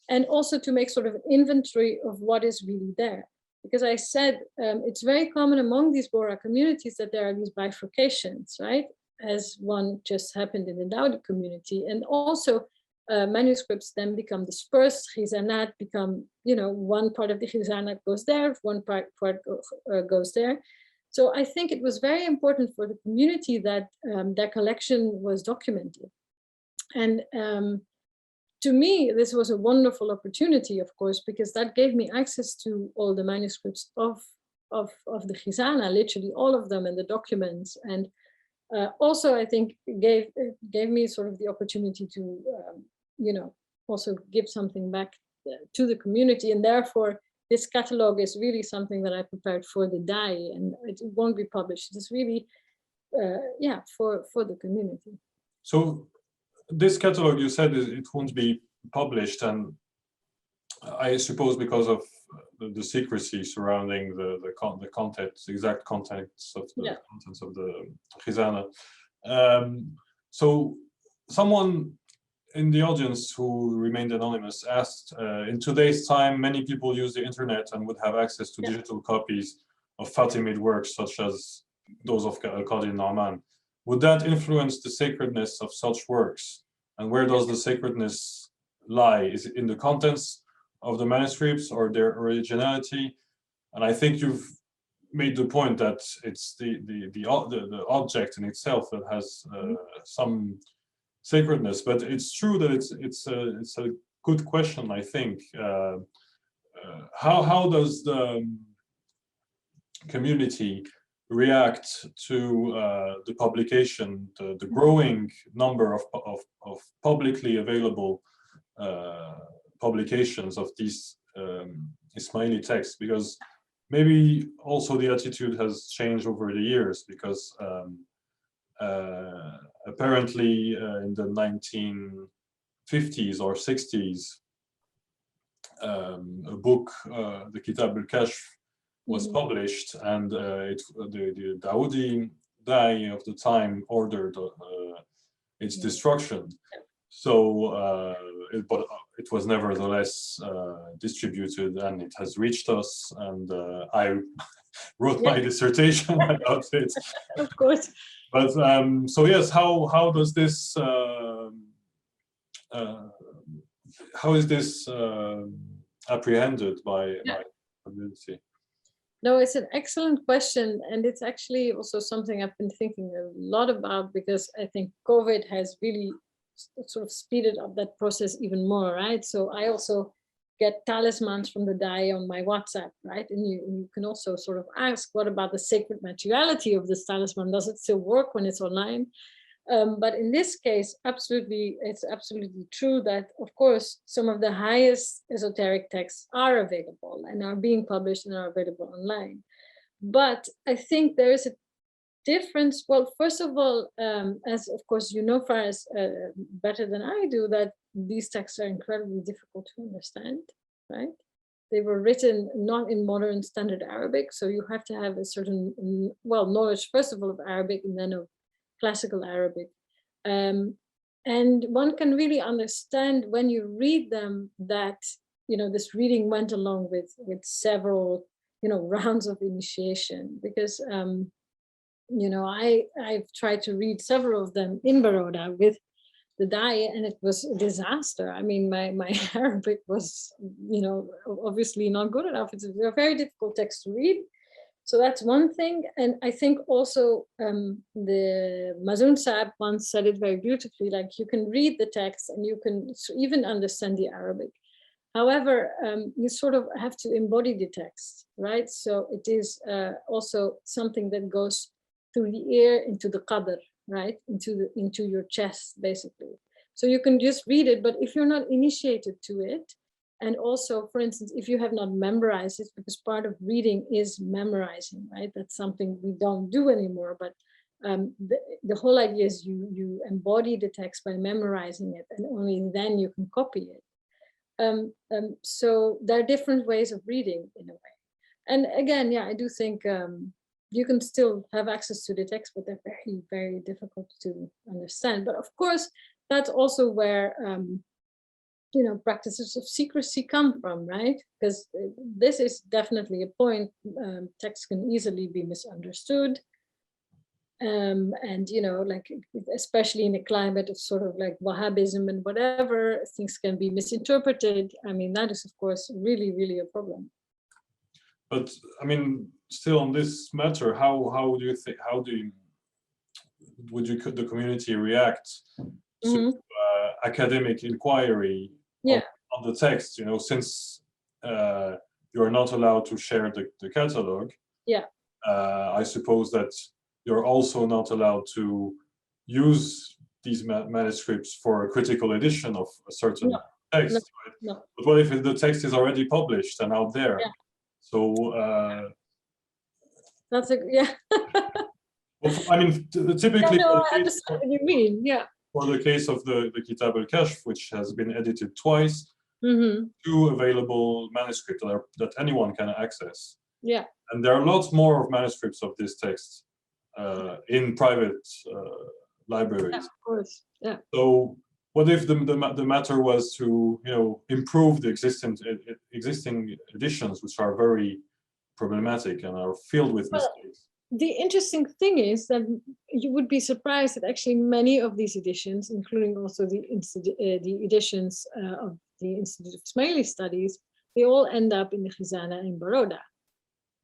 and also to make sort of an inventory of what is really there. Because I said, it's very common among these Bohra communities that there are these bifurcations, right? As one just happened in the Dawoodi community. And also manuscripts then become dispersed, khizānat become, you know, one part of the khizānat goes there, one part goes there. So I think it was very important for the community that their collection was documented. And to me, this was a wonderful opportunity, of course, because that gave me access to all the manuscripts of the khizāna, literally all of them, and the documents. And also, I think, gave me sort of the opportunity to, you know, also give something back to the community, and therefore this catalog is really something that I prepared for the DAI, and it won't be published. It's really, yeah, for the community. So this catalog, you said it won't be published, and I suppose because of the secrecy surrounding the contents, exact contents of the contents of the khizānat. So someone in the audience who remained anonymous asked, in today's time, many people use the internet and would have access to digital copies of Fatimid works, such as those of Qadi Nu'man. Would that influence the sacredness of such works? And where does the sacredness lie? Is it in the contents of the manuscripts or their originality? And I think you've made the point that it's the object in itself that has some sacredness. But it's true that it's a good question, I think. How does the community react to the publication, the growing number of publicly available publications of these Isma'ili texts? Because maybe also the attitude has changed over the years, because apparently in the 1950s or 60s, a book, the Kitab al-Kashf, was published, and the Dawoodi Dai of the time ordered its destruction. So, but it was nevertheless distributed, and it has reached us. And I wrote my dissertation about it. Of course. But so yes, how does this? How is this apprehended by the community? No, it's an excellent question, and it's actually also something I've been thinking a lot about, because I think COVID has really sort of speeded up that process even more, right? So I also get talismans from the Dai on my WhatsApp, right? And you can also sort of ask, what about the sacred materiality of this talisman? Does it still work when it's online? But in this case, absolutely, it's absolutely true that, of course, some of the highest esoteric texts are available and are being published and are available online. But I think there is a difference. Well, first of all, as of course you know, Faraz, better than I do, that these texts are incredibly difficult to understand, right? They were written not in modern standard Arabic, so you have to have a certain, well, knowledge, first of all, of Arabic, and then of classical Arabic. And one can really understand when you read them that, you know, this reading went along with several, you know, rounds of initiation, because, you know, I've tried to read several of them in Baroda with the Dai, and it was a disaster. I mean, my Arabic was, you know, obviously not good enough. It's a very difficult text to read. So that's one thing. And I think also the Mazoon Saab once said it very beautifully, like you can read the text and you can even understand the Arabic. However, you sort of have to embody the text, right? So it is also something that goes through the ear into the qadr, right? Into your chest, basically. So you can just read it, but if you're not initiated to it, and also, for instance, if you have not memorized it, because part of reading is memorizing, right? That's something we don't do anymore, but the whole idea is you embody the text by memorizing it, and only then you can copy it. So there are different ways of reading in a way. And again, yeah, I do think you can still have access to the text, but they're very, very difficult to understand. But of course, that's also where you know, practices of secrecy come from, right? Because this is definitely a point. Text can easily be misunderstood. And, you know, like, especially in a climate of sort of like Wahhabism and whatever, things can be misinterpreted. I mean, that is, of course, really, really a problem. But I mean, still on this matter, how do you think, would the community react to academic inquiry on the text, you know, since you're not allowed to share the catalog? I suppose that you're also not allowed to use these manuscripts for a critical edition of a certain text, No, right? no. But what if the text is already published and out there? Yeah. So That's a, yeah. well, I mean, typically, Yeah, no, I understand what you mean. Yeah. for the case of the Kitab al-Kashf, which has been edited twice, Mm-hmm. 2 available manuscripts that anyone can access. Yeah. And there are lots more of manuscripts of this text in private libraries. Yeah, of course. Yeah. So what if the matter was to, you know, improve the existing editions, which are very problematic and are filled with mistakes? The interesting thing is that you would be surprised that actually many of these editions, including also the editions of the Institute of Ismaili Studies, they all end up in the khizānat in Baroda.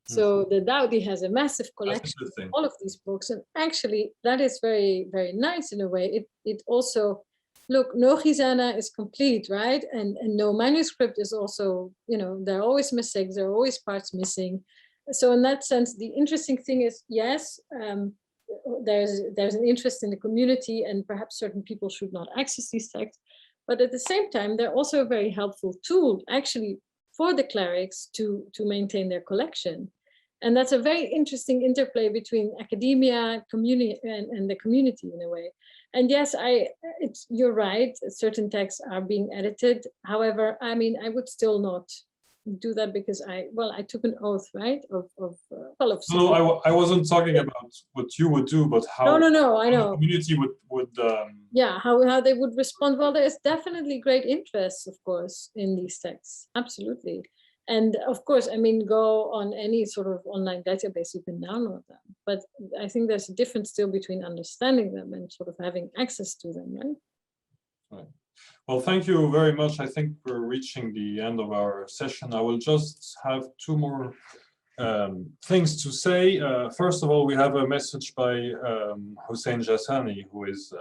So the Dawoodi has a massive collection of all of these books, and actually that is very, very nice in a way. It also, look, no khizānat is complete, right? And no manuscript is also, you know, there are always mistakes, there are always parts missing. So in that sense, the interesting thing is, yes, there's an interest in the community, and perhaps certain people should not access these texts. But at the same time, they're also a very helpful tool, actually, for the clerics to maintain their collection. And that's a very interesting interplay between academia, community, and the community in a way. And yes, you're right, certain texts are being edited. However, I mean, I would still not do that because I took an oath, right? No, I wasn't talking about what you would do, but how no, I know the community would yeah, how they would respond. Well, there is definitely great interest, of course, in these texts, absolutely. And of course, I mean, go on any sort of online database, you can download them. But I think there's a difference still between understanding them and sort of having access to them, right? Right. Well, thank you very much. I think we're reaching the end of our session. I will just have 2 more things to say. First of all, we have a message by Hussein Jassani, who is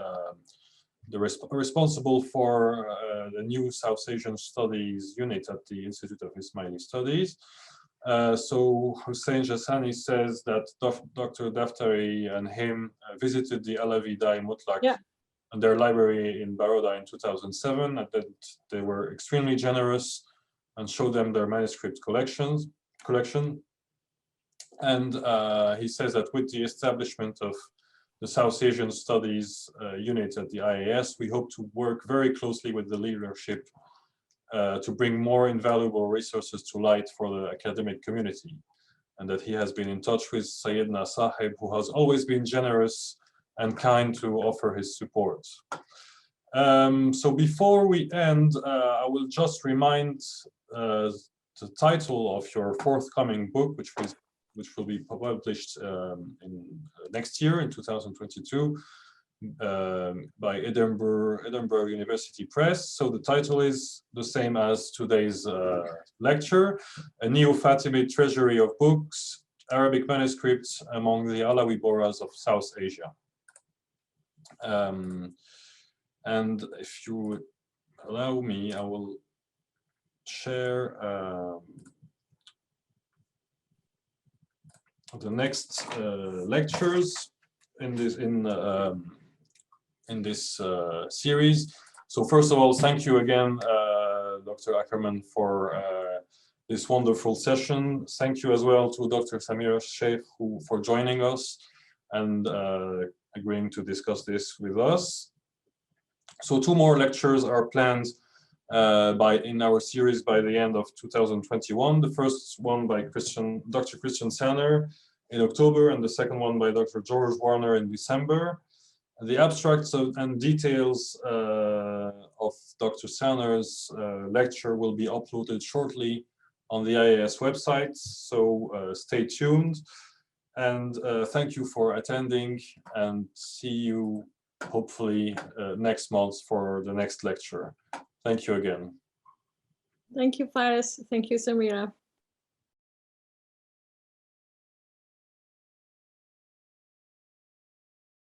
responsible for the new South Asian Studies unit at the Institute of Ismaili Studies. So Hussein Jassani says that Dr. Daftari and him visited the Alawi Dai Mutlaq and their library in Baroda in 2007, and that they were extremely generous and showed them their manuscript collection. And he says that with the establishment of the South Asian Studies unit at the IAS, we hope to work very closely with the leadership to bring more invaluable resources to light for the academic community. And that he has been in touch with Sayyidina Sahib, who has always been generous and kind to offer his support. So before we end, I will just remind the title of your forthcoming book, which will be published in next year in 2022 by Edinburgh University Press. So the title is the same as today's lecture: A Neo-Fatimid Treasury of Books, Arabic Manuscripts among the Alawi Bohras of South Asia. And if you would allow me, I will share the next lectures in this series. So first of all, thank you again, Dr. Akkerman, for this wonderful session. Thank you as well to Dr. Samira Sheikh for joining us and agreeing to discuss this with us. So 2 more lectures are planned in our series by the end of 2021. The first one by Dr. Christian Sanner in October, and the second one by Dr. George Warner in December. The abstracts and details of Dr. Sanner's lecture will be uploaded shortly on the IAS website, so stay tuned. And thank you for attending, and see you hopefully next month for the next lecture. Thank you again. Thank you, Faris. Thank you, Samira.